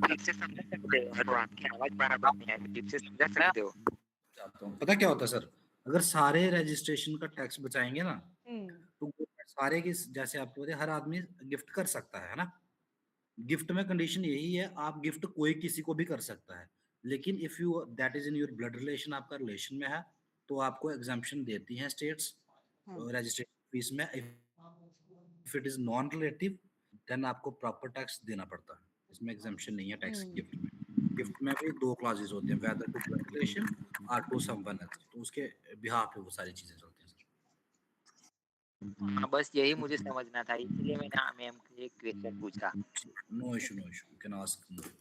Speaker 3: ठीक से समझ सकते हो, और आपकी आवाज बराबर नहीं है, ठीक से समझ
Speaker 5: मैं
Speaker 3: सकते हो।
Speaker 5: चाहता हूँ। पता क्या होता है सर, अगर सारे रजिस्ट्रेशन का टैक्स बचाएंगे ना,
Speaker 1: हम्म
Speaker 5: तो government सारे की, जैसे आपको पता है, हर आदमी गिफ्ट कर सकता है ना। गिफ्ट में कंडीशन यही है, आप गिफ्ट कोई किसी को भी कर सकता है, लेकिन if you that is in your blood relation, आपका रिलेशन में है, तो आपको एग्जाम्पशन देती हैं स्टेट्स
Speaker 1: हम्म
Speaker 5: रजिस्ट्रेशन फीस में। If it is non relative, then आपको प्रॉपर टैक्स देना पड़ता है। इसमें एग्जाम्पशन नहीं है टैक्स
Speaker 1: हम्म।
Speaker 5: गिफ्ट में। गिफ्ट में भी दो क्लॉजेज होते हैं, वेदर टू ब्लड रिलेशन और टू समवन एल्स, तो उसके बिहाफ पे वो सारी चीजें चलती हैं सर।
Speaker 3: हाँ, बस यही मुझे समझना था, इसलिए मैंने मैम से एक क्वेश्चन पूछा।
Speaker 5: No issue, no issue, you can ask.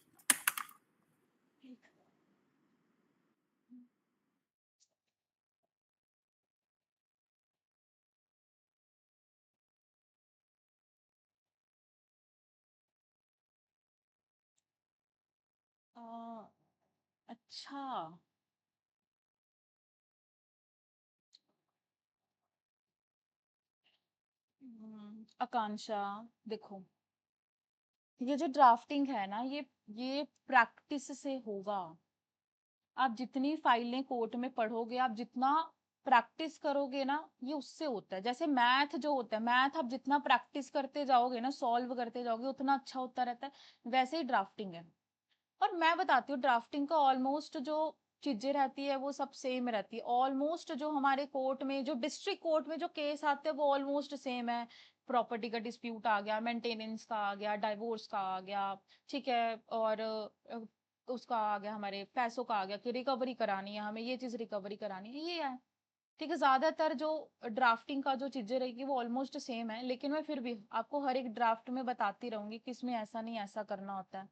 Speaker 1: Uh, अच्छा। आकांक्षा, देखो, ये जो ड्राफ्टिंग है ना, ये प्रैक्टिस से होगा। आप जितनी फाइलें कोर्ट में पढ़ोगे, आप जितना प्रैक्टिस करोगे ना, ये उससे होता है। जैसे मैथ जो होता है, मैथ आप जितना प्रैक्टिस करते जाओगे ना, सॉल्व करते जाओगे, उतना अच्छा होता रहता है। वैसे ही ड्राफ्टिंग है। और मैं बताती हूँ, ड्राफ्टिंग का ऑलमोस्ट जो चीजें रहती है वो सब सेम रहती है। ऑलमोस्ट जो हमारे कोर्ट में, जो डिस्ट्रिक्ट कोर्ट में जो केस आते हैं वो ऑलमोस्ट सेम है। प्रॉपर्टी का डिस्प्यूट आ गया, मेंटेनेंस का आ गया, डाइवोर्स का आ गया, ठीक है, और उसका आ गया, हमारे पैसों का आ गया कि रिकवरी करानी है, हमें ये चीज रिकवरी करानी है, ये है। ठीक है, ज्यादातर जो ड्राफ्टिंग का जो चीजें रहेगी वो ऑलमोस्ट सेम है, लेकिन मैं फिर भी आपको हर एक ड्राफ्ट में बताती रहूंगी कि इसमें ऐसा नहीं ऐसा करना होता है।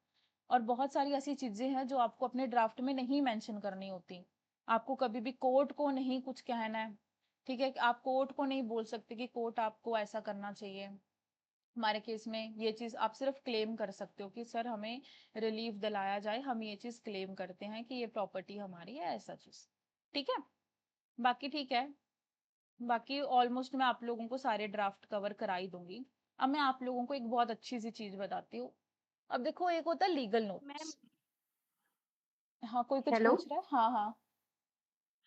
Speaker 1: और बहुत सारी ऐसी चीजें हैं जो आपको अपने ड्राफ्ट में नहीं मेंशन करनी होती। आपको कभी भी कोर्ट को नहीं कुछ कहना है, ठीक है, आप कोर्ट को नहीं बोल सकते कि कोर्ट आपको ऐसा करना चाहिए। हमारे केस में ये चीज आप सिर्फ क्लेम कर सकते हो कि सर हमें रिलीफ दिलाया जाए, हम ये चीज क्लेम करते हैं कि ये प्रॉपर्टी हमारी है, ऐसा चीज। ठीक है, बाकी ठीक है। बाकी ऑलमोस्ट मैं आप लोगों को सारे ड्राफ्ट कवर करा ही दूंगी। अब मैं आप लोगों को एक बहुत अच्छी सी चीज बताती हूँ। अब देखो, एक होता है लीगल
Speaker 6: मैम,
Speaker 1: नोट्स। हाँ, कोई कुछ
Speaker 6: हेलो।
Speaker 1: पूछ रहा है? हाँ हाँ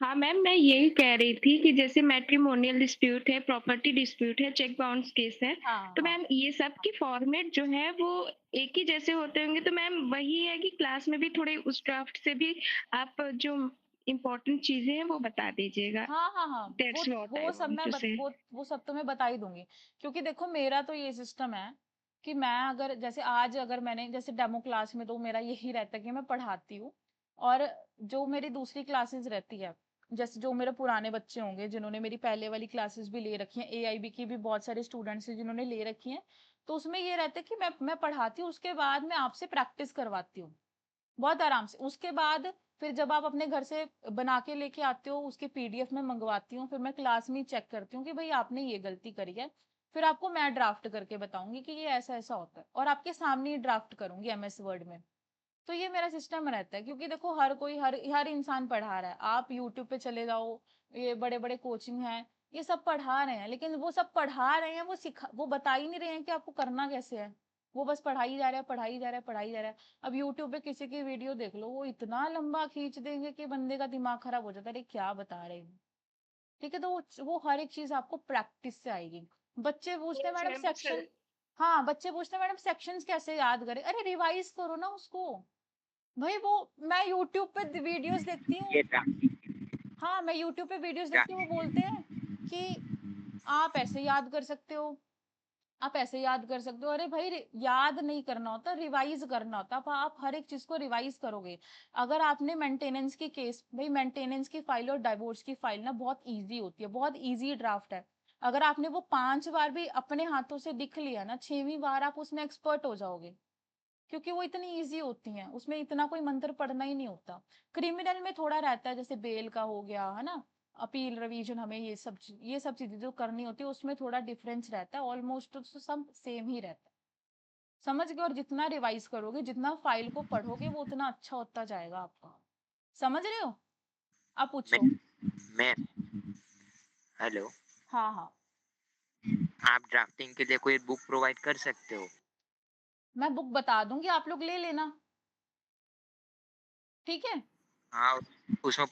Speaker 6: हाँ मैम, मैं यही कह रही थी कि जैसे मैट्रिमोनियल डिस्प्यूट है, प्रॉपर्टी डिस्प्यूट है, चेक बाउंस केस है,
Speaker 1: हाँ
Speaker 6: तो
Speaker 1: हाँ।
Speaker 6: मैम ये सब की फॉर्मेट जो है वो एक ही जैसे होते होंगे, तो मैम वही है कि क्लास में भी थोड़े उस ड्राफ्ट से भी आप जो इम्पोर्टेंट चीजें हैं वो बता दीजिएगा।
Speaker 1: हाँ हाँ हाँ,
Speaker 6: दैट्स व्हाट आई
Speaker 1: वो सब
Speaker 6: वांट टू से।
Speaker 1: वो सब तो मैं बता ही दूंगी। क्योंकि देखो, मेरा तो ये सिस्टम है कि मैं अगर जैसे आज अगर मैंने जैसे डेमो क्लास में, तो मेरा यही रहता है कि मैं पढ़ाती हूँ। और जो मेरी दूसरी क्लासेस रहती है, जैसे जो मेरे पुराने बच्चे होंगे जिन्होंने मेरी पहले वाली क्लासेस भी ले रखी हैं, एआईबी की भी बहुत सारे स्टूडेंट्स हैं जिन्होंने ले रखी हैं, तो उसमें ये रहता है कि मैं पढ़ाती हूँ, उसके बाद मैं आपसे प्रैक्टिस करवाती हूँ बहुत आराम से। उसके बाद फिर जब आप अपने घर से बना के लेके आते हो, उसके पीडीएफ में मंगवाती हूँ, फिर मैं क्लास में ही चेक करती हूँ कि भाई आपने ये गलती करी है, फिर आपको मैं ड्राफ्ट करके बताऊंगी कि ये ऐसा ऐसा होता है, और आपके सामने ही ड्राफ्ट करूंगी एमएस वर्ड में। तो ये मेरा सिस्टम रहता है, क्योंकि देखो हर कोई हर इंसान पढ़ा रहा है। आप यूट्यूब पे चले जाओ, ये बड़े बड़े कोचिंग हैं, ये सब पढ़ा रहे हैं, लेकिन वो सब पढ़ा रहे हैं, वो बता ही नहीं रहे हैं कि आपको करना कैसे है। वो बस पढ़ाई जा रहा है, पढ़ाई जा रहा है, पढ़ाई जा रहा है। अब यूट्यूब पे किसी की वीडियो देख लो, वो इतना लंबा खींच देंगे कि बंदे का दिमाग खराब हो जाता है, अरे क्या बता रहे हैं। ठीक है, तो वो हर एक चीज आपको प्रैक्टिस से आएगी। बच्चे पूछते हैं
Speaker 6: यस
Speaker 1: मैडम
Speaker 6: मैम
Speaker 1: सेक्शन, हाँ बच्चे पूछते हैं मैडम सेक्शंस कैसे याद करें, अरे रिवाइज करो ना उसको। भाई वो, मैं यूट्यूब पे वीडियोस देखती हूँ,
Speaker 3: ये ड्राफ्टिंग
Speaker 1: हाँ मैं यूट्यूब पे वीडियोस देखती हूँ, वो बोलते हैं कि आप ऐसे याद कर सकते हो, आप ऐसे याद कर सकते हो। अरे भाई याद नहीं करना होता, रिवाइज करना होता। आप हर एक चीज को रिवाइज करोगे। अगर आपने मेंटेनेंस की केस, भाई मेंटेनेंस की फाइल और डाइवोर्स की फाइल ना बहुत इजी होती है, बहुत इजी ड्राफ्ट है। अगर आपने वो 5 बार भी अपने हाथों से लिख लिया ना, 6वीं बार आप उसमें एक्सपर्ट हो जाओगे, क्योंकि वो इतनी इजी होती हैं, उसमें इतना कोई मंत्र पढ़ना ही नहीं होता। क्रिमिनल में थोड़ा रहता है, जैसे बेल का हो गया है ना, अपील रिवीजन, हमें ये सब चीजें जो करनी होती है उसमें थोड़ा डिफरेंस रहता है, ऑलमोस्ट तो सब सेम ही रहता है। समझ गए? और जितना रिवाइज करोगे, जितना फाइल को पढ़ोगे, वो उतना अच्छा होता जाएगा आपका। समझ रहे हो? आप पूछो।
Speaker 3: मैं हेलो,
Speaker 1: हाँ हाँ,
Speaker 3: आप ड्राफ्टिंग के लिए कोई बुक प्रोवाइड कर सकते हो?
Speaker 1: मैं बुक बता दूंगी, आप लोग ले लेना। ठीक है।
Speaker 3: हाँ, उसमें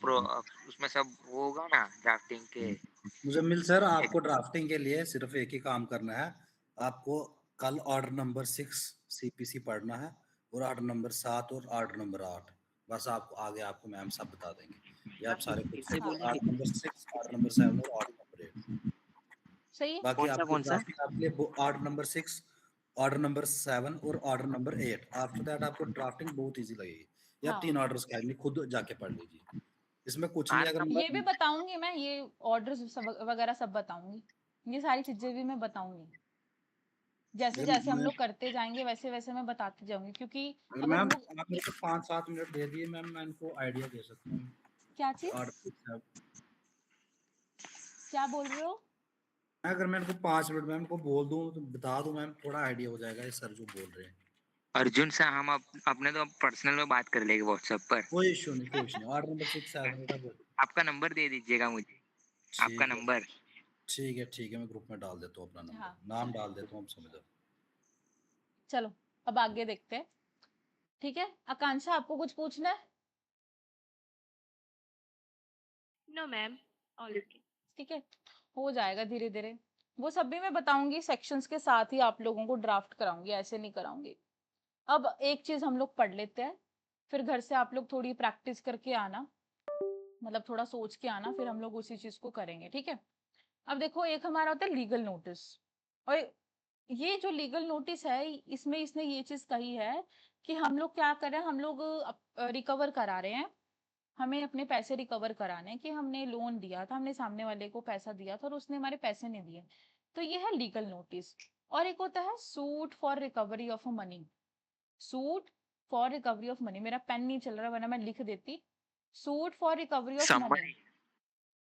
Speaker 3: उसमें सब वो होगा ना ड्राफ्टिंग के।
Speaker 5: मुजम्मिल सर, आपको ड्राफ्टिंग के लिए सिर्फ एक ही काम करना है। आपको कल ऑर्डर नंबर 6 सीपीसी पढ़ना है, और ऑर्डर नंबर 7 और ऑर्डर नंबर 8। बस आपको आगे आपको मैम सब बता देंगे। ये आप सारे खुद से
Speaker 1: हाँ
Speaker 5: ऑर्डर नंबर 6, ऑर्डर नंबर 7 और ऑर्डर नंबर 8।
Speaker 1: सही है।
Speaker 5: बाकी आपकी
Speaker 3: कौन सा?
Speaker 5: ड्राफ्टिंग आपके लिए ऑर्डर नंबर 6, ऑर्डर नंबर 7 और ऑर्डर नंबर 8। आफ्टर दैट आपको ड्राफ्टिंग बहुत इजी लगेगी। या
Speaker 1: हाँ,
Speaker 5: 3 ऑर्डर्स खाएंगे, खुद जाके पढ़ लीजिए। इसमें कुछ नहीं,
Speaker 3: आर
Speaker 5: अगर
Speaker 1: अब
Speaker 3: नंबर
Speaker 1: ये भी बताऊंगी मैं, ये ऑर्डर्स सब वगैरह सब बताऊंगी, ये सारी चीजें भी मैं बताऊंगी। जैसे
Speaker 5: अगर
Speaker 1: जैसे हम
Speaker 5: मैं
Speaker 1: लोग करते जाएंगे वैसे वैसे मैं बताती जाऊंगी, क्योंकि
Speaker 5: अगर
Speaker 1: अगर हम
Speaker 5: मैम
Speaker 1: लोग,
Speaker 5: आप मेरे को 5-7 मिनट दे दिए मैम, मैं इनको आइडिया दे सकता हूँ।
Speaker 1: क्या चीज,
Speaker 5: ऑर्डर
Speaker 1: क्या बोल रहे हो?
Speaker 5: अगर मैं इनको 5 मिनट मैम को बोल दूँ तो बता दूँ मैम, थोड़ा आइडिया हो जाएगा ये सर जो बोल रहे हैं।
Speaker 3: अर्जुन सा, हम अपने तो पर्सनल में बात कर लेंगे व्हाट्सएप पर।
Speaker 5: कोई इशू नहीं, कोई इशू नहीं। ऑर्डर नंबर 6-7 का बोल।
Speaker 3: आपका नंबर दे दीजिएगा मुझे, आपका
Speaker 5: ठीक है,
Speaker 3: नंबर।
Speaker 5: ठीक है, ठीक है, मैं ग्रुप में डाल देता हूँ अपना नंबर,
Speaker 1: हाँ
Speaker 5: नाम डाल देता हूँ, हम समझ।
Speaker 1: चलो, अब आगे देखते हैं। ठीक है, आकांक्षा आपको कुछ पूछना है?
Speaker 6: No ma'am, all okay.
Speaker 1: ठीक है, हो जाएगा धीरे धीरे। वो सब भी मैं बताऊंगी, सेक्शंस के साथ ही आप लोगों को ड्राफ्ट कराऊंगी, ऐसे नहीं कराऊंगी। अब एक चीज हम लोग पढ़ लेते हैं, फिर घर से आप लोग थोड़ी प्रैक्टिस करके आना, मतलब थोड़ा सोच के आना, फिर हम लोग उसी चीज को करेंगे। ठीक है। अब देखो, एक हमारा होता है लीगल नोटिस, और ये जो लीगल नोटिस है, इसमें इसने ये चीज कही है कि हम लोग क्या कर रहे हैं, हम लोग रिकवर करा रहे हैं, हमें अपने पैसे रिकवर कराने हैं, कि हमने लोन दिया था, हमने सामने वाले को पैसा दिया था और उसने हमारे पैसे नहीं दिए। तो ये है लीगल नोटिस। और एक होता है suit for recovery of money, suit for recovery of money. मेरा पेन नहीं चल रहा, वरना मैं लिख देती। Suit for recovery of money,
Speaker 3: summary.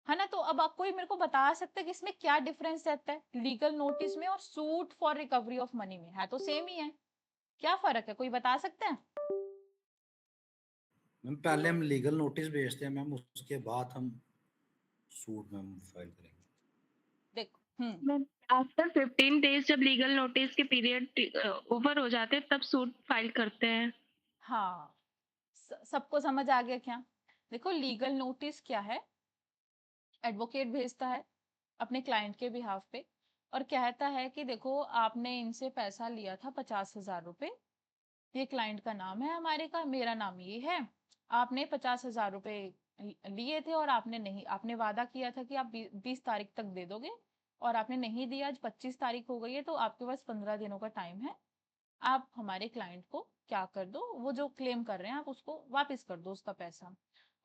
Speaker 1: है ना? तो अब आप कोई मेरे को बता सकते हैं कि इसमें क्या डिफरेंस रहता है लीगल नोटिस में और suit for recovery of money में? है तो सेम ही है, क्या फर्क है, कोई बता सकते हैं?
Speaker 5: मैम पहले हम लीगल नोटिस भेजते हैं मैम, उसके बाद हम सूट में फाइल करेंगे।
Speaker 1: देखो,
Speaker 6: मैम आफ्टर 15 डेज जब लीगल नोटिस के पीरियड ओवर हो जाते हैं तब सूट फाइल करते हैं।
Speaker 1: हाँ, सबको समझ आ गया क्या? देखो, लीगल नोटिस क्या है, एडवोकेट भेजता है अपने क्लाइंट के बिहाफ पे, और कहता है कि देखो आपने इनसे पैसा लिया था 50,000 रुपए, ये क्लाइंट का नाम है, हमारे का मेरा नाम ये है, आपने 50,000 रुपए लिए थे और आपने नहीं, आपने वादा किया था कि आप 20 तारीख तक दे दोगे, और आपने नहीं दिया, आज 25 तारीख हो गई है, तो आपके पास 15 दिनों का टाइम है, आप हमारे क्लाइंट को क्या कर दो, वो जो क्लेम कर रहे हैं आप उसको वापस कर दो उसका पैसा।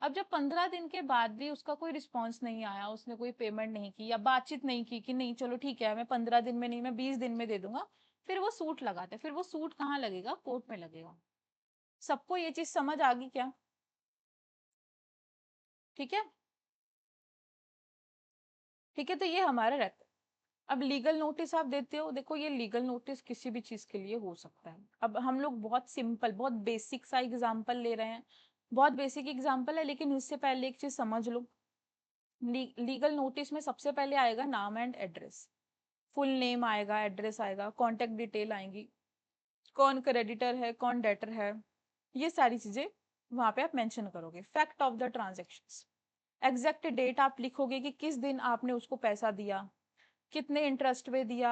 Speaker 1: अब जब 15 दिन के बाद भी उसका कोई रिस्पॉन्स नहीं आया, उसने कोई पेमेंट नहीं की या बातचीत नहीं की कि नहीं चलो ठीक है, मैं 15 दिन में नहीं, मैं 20 दिन में दे दूंगा, फिर वो सूट लगाते हैं। फिर वो सूट कहाँ लगेगा? कोर्ट में लगेगा। सबको ये चीज समझ आ गई क्या? ठीक है, ठीक है, तो ये हमारा रहता है। अब लीगल नोटिस आप देते हो, देखो ये लीगल नोटिस किसी भी चीज के लिए हो सकता है। अब हम लोग बहुत सिंपल, बहुत बेसिक सा एग्जांपल ले रहे हैं, बहुत बेसिक एग्जांपल है, लेकिन इससे पहले एक चीज समझ लो। लीगल नोटिस में सबसे पहले आएगा नाम एंड एड्रेस, फुल नेम आएगा, एड्रेस आएगा, कॉन्टेक्ट डिटेल आएंगी, कौन क्रेडिटर है, कौन डेटर है, ये सारी चीजें वहां पे आप मेंशन करोगे। Fact of the transactions, exact date आप लिखोगे कि किस दिन आपने उसको पैसा दिया, कितने इंटरेस्ट पे दिया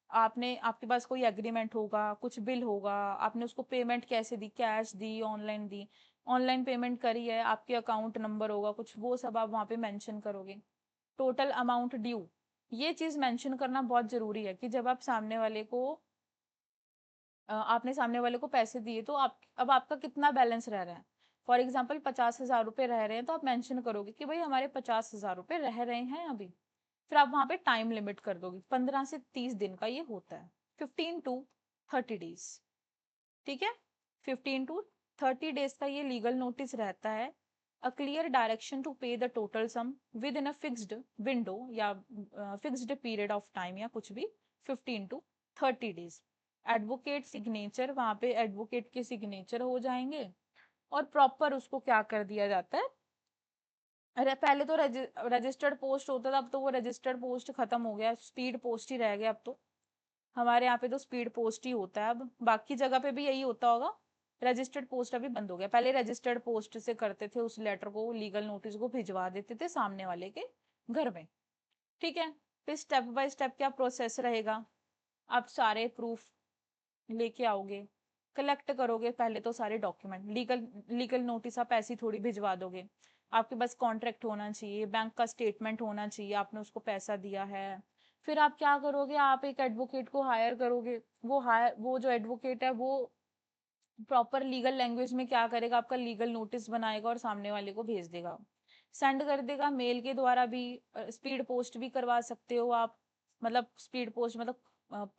Speaker 1: आपने, आपके पास कोई एग्रीमेंट होगा, कुछ बिल होगा, आपने उसको पेमेंट कैसे दी, कैश दी, ऑनलाइन दी, ऑनलाइन पेमेंट करी है, आपके अकाउंट नंबर होगा कुछ, वो सब आप वहाँ पे मेंशन करोगे। टोटल अमाउंट ड्यू, ये चीज मेंशन करना बहुत जरूरी है कि जब आप सामने वाले को आपने सामने वाले को पैसे दिए तो आप अब आपका कितना बैलेंस रह रहा है। फॉर एग्जाम्पल 50,000 रुपए रह रहे हैं तो आप मेंशन करोगे कि भाई हमारे 50,000 रुपए रह रहे हैं अभी। फिर आप वहां पे टाइम लिमिट कर दोगे, 15 से 30 दिन का ये होता है, 15 to 30 days। ठीक है, 15 to 30 days का ये लीगल नोटिस रहता है। A clear direction to pay the total sum within a fixed window या फिक्स्ड पीरियड ऑफ टाइम या कुछ भी, 15 to 30 days। एडवोकेट सिग्नेचर, वहां पे एडवोकेट के सिग्नेचर हो जाएंगे, और प्रॉपर उसको क्या कर दिया जाता है। अरे पहले तो रजिस्टर्ड पोस्ट होता था, अब तो वो रजिस्टर्ड पोस्ट खत्म हो गया, स्पीड पोस्ट ही रह गया अब तो। हमारे यहाँ पे तो स्पीड पोस्ट ही होता है अब, बाकी जगह पे भी यही होता होगा। रजिस्टर्ड पोस्ट अभी बंद हो गया, पहले रजिस्टर्ड पोस्ट से करते थे, उस लेटर को, लीगल नोटिस को भिजवा देते थे सामने वाले के घर में। ठीक है, फिर स्टेप बाय स्टेप क्या प्रोसेस रहेगा। आप सारे प्रूफ लेके आओगे, कलेक्ट करोगे पहले तो सारे डॉक्यूमेंट। लीगल नोटिस आप ऐसी थोड़ी भिजवा दोगे, आपके पास कॉन्ट्रैक्ट होना चाहिए, बैंक का स्टेटमेंट होना चाहिए, आपने उसको पैसा दिया है। फिर आप क्या करोगे, आप एक एडवोकेट को हायर करोगे। वो जो एडवोकेट है वो प्रॉपर लीगल लैंग्वेज में क्या करेगा, आपका लीगल नोटिस बनाएगा और सामने वाले को भेज देगा, सेंड कर देगा मेल के द्वारा भी। स्पीड पोस्ट भी करवा सकते हो आप, मतलब स्पीड पोस्ट मतलब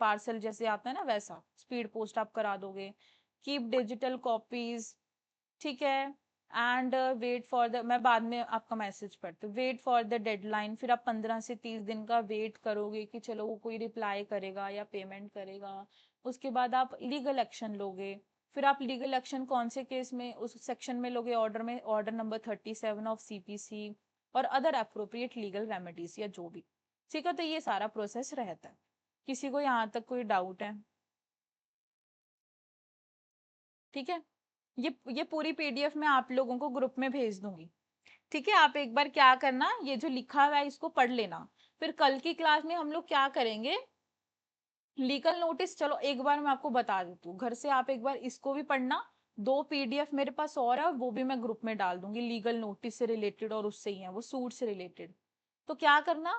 Speaker 1: पार्सल जैसे आता है ना, वैसा स्पीड पोस्ट आप करा दोगे। कीप डिजिटल कॉपीज, ठीक है। एंड वेट फॉर द, मैं बाद में आपका मैसेज पढ़ती हूँ, वेट फॉर द डेडलाइन। फिर आप 15 से 30 दिन का वेट करोगे कि चलो वो कोई रिप्लाई करेगा या पेमेंट करेगा, उसके बाद आप लीगल एक्शन लोगे। फिर आप लीगल एक्शन कौन से केस में, उस सेक्शन में लोगे, ऑर्डर में, ऑर्डर नंबर 37 ऑफ सीपीसी और अदर अप्रोप्रिएट लीगल रेमेडीज या जो भी। ठीक है, तो ये सारा प्रोसेस रहता है। किसी को यहाँ तक कोई डाउट है? ठीक है, ये पूरी पीडीएफ मैं आप लोगों को ग्रुप में भेज दूंगी। ठीक है, आप एक बार क्या करना, ये जो लिखा हुआ है इसको पढ़ लेना। फिर कल की क्लास में हम लोग क्या करेंगे, लीगल नोटिस, चलो एक बार मैं आपको बता देती हूँ, घर से आप एक बार इसको भी पढ़ना। 2 पीडीएफ मेरे पास और है, वो भी मैं ग्रुप में डाल दूंगी, लीगल नोटिस से रिलेटेड, और उससे ही है वो, सूट से रिलेटेड। तो क्या करना,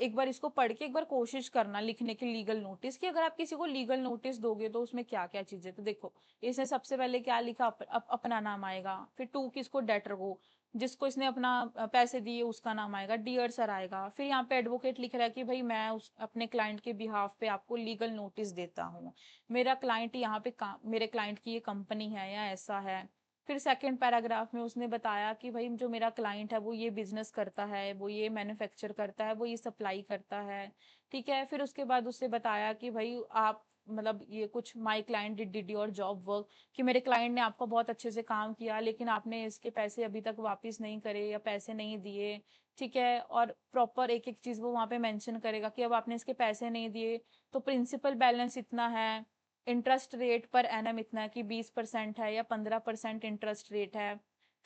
Speaker 1: एक बार इसको पढ़ के एक बार कोशिश करना लिखने की लीगल नोटिस की। अगर आप किसी को लीगल नोटिस दोगे तो उसमें क्या क्या चीजें, तो देखो इसने सबसे पहले क्या लिखा, अपना नाम आएगा, फिर टू किसको, डेटर को, जिसको इसने अपना पैसे दिए उसका नाम आएगा, डियर सर आएगा। फिर यहाँ पे एडवोकेट लिख रहा है कि भाई मैं उस अपने क्लाइंट के बिहाफ पे आपको लीगल नोटिस देता हूँ, मेरा क्लाइंट यहाँ पे मेरे क्लाइंट की ये कंपनी है या ऐसा है। फिर सेकंड पैराग्राफ में उसने बताया कि भाई जो मेरा क्लाइंट है वो ये बिजनेस करता है, वो ये मैन्युफैक्चर करता है, वो ये सप्लाई करता है। ठीक है, फिर उसके बाद उससे बताया कि भाई आप मतलब ये कुछ, my client did your job work, कि मेरे क्लाइंट ने आपका बहुत अच्छे से काम किया लेकिन आपने इसके पैसे अभी तक वापस नहीं करे या पैसे नहीं दिए। ठीक है, और प्रॉपर एक एक चीज वो वहां पे मेंशन करेगा कि अब आपने इसके पैसे नहीं दिए तो प्रिंसिपल बैलेंस इतना है, इंटरेस्ट रेट पर एनम इतना है कि 20% है या 15% इंटरेस्ट रेट है।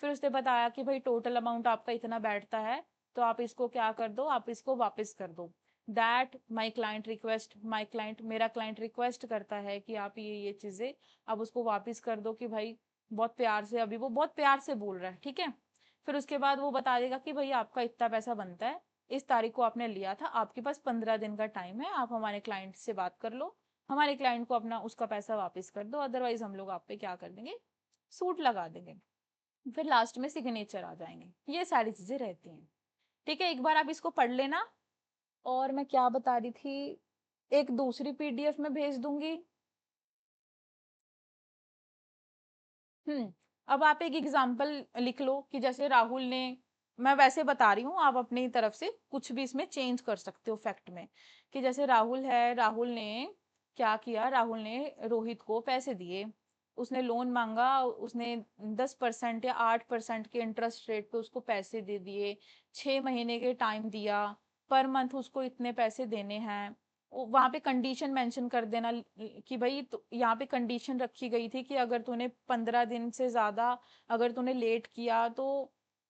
Speaker 1: फिर उसने बताया कि भाई टोटल अमाउंट आपका इतना बैठता है, तो आप इसको क्या कर दो, आप इसको वापस कर दो। That my client request, my client, मेरा क्लाइंट रिक्वेस्ट करता है कि आप ये चीजें अब उसको वापस कर दो, कि भाई बहुत प्यार से, अभी वो बहुत प्यार से बोल रहा है। ठीक है, फिर उसके बाद वो बता देगा कि भाई आपका इतना पैसा बनता है, इस तारीख को आपने लिया था, आपके पास 15 दिन का टाइम है, आप हमारे क्लाइंट से बात कर लो, हमारे क्लाइंट को अपना उसका पैसा वापस कर दो, अदरवाइज हम लोग आप पे क्या कर देंगे, सूट लगा देंगे। फिर लास्ट में सिग्नेचर आ जाएंगे, ये सारी चीजें रहती हैं। ठीक है, एक बार आप इसको पढ़ लेना। और मैं क्या बता रही थी, एक दूसरी पीडीएफ में भेज दूंगी। अब आप एक एग्जाम्पल लिख लो कि जैसे राहुल ने मैं वैसे बता रही हूँ, आप अपनी तरफ से कुछ भी इसमें चेंज कर सकते हो फैक्ट में। कि जैसे राहुल है, राहुल ने क्या किया, राहुल ने रोहित को पैसे दिए, उसने लोन मांगा, उसने 10% या 8% के इंटरेस्ट रेट पे उसको पैसे दे दिए, 6 महीने के टाइम दिया, पर मंथ उसको इतने पैसे देने हैं। वहां पे कंडीशन मेंशन कर देना कि भाई यहाँ पे कंडीशन रखी गई थी कि अगर तूने 15 दिन से ज्यादा अगर तूने लेट किया तो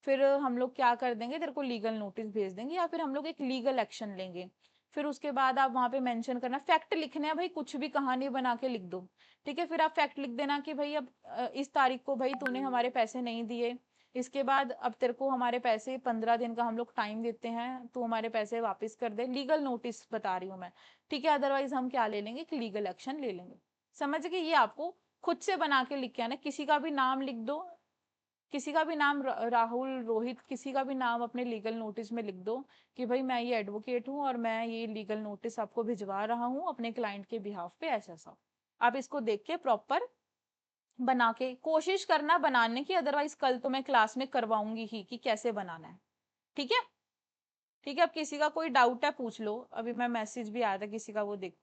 Speaker 1: फिर हम लोग क्या कर देंगे, तेरे को लीगल नोटिस भेज देंगे या फिर हम लोग एक लीगल एक्शन लेंगे। फिर उसके बाद आप वहां पे मेंशन करना, फैक्ट लिखने हैं भाई, कुछ भी कहानी बना के लिख दो। ठीक है, फिर आप फैक्ट लिख देना कि भाई अब इस तारीख को भाई तूने हमारे पैसे नहीं दिए, इसके बाद अब तेरे को हमारे पैसे 15 दिन का हम लोग टाइम देते हैं, तू हमारे पैसे वापस कर दे, लीगल नोटिस बता रही हूँ मैं। ठीक है, अदरवाइज हम क्या ले लेंगे कि लीगल एक्शन ले लेंगे। समझ गए, ये आपको खुद से बना के लिख के आना, किसी का भी नाम लिख दो, किसी का भी नाम राहुल, रोहित, किसी का भी नाम अपने लीगल नोटिस में लिख दो कि भाई मैं ये एडवोकेट हूँ और मैं ये लीगल नोटिस आपको भिजवा रहा हूँ अपने क्लाइंट के बिहाफ पे, ऐसा ऐसा। आप इसको देख के प्रॉपर बना के कोशिश करना बनाने की, अदरवाइज कल तो मैं क्लास में करवाऊंगी ही कि कैसे बनाना है। ठीक है, ठीक है। अब किसी का कोई डाउट है पूछ लो, अभी मैं मैसेज भी आया था किसी का, वो देख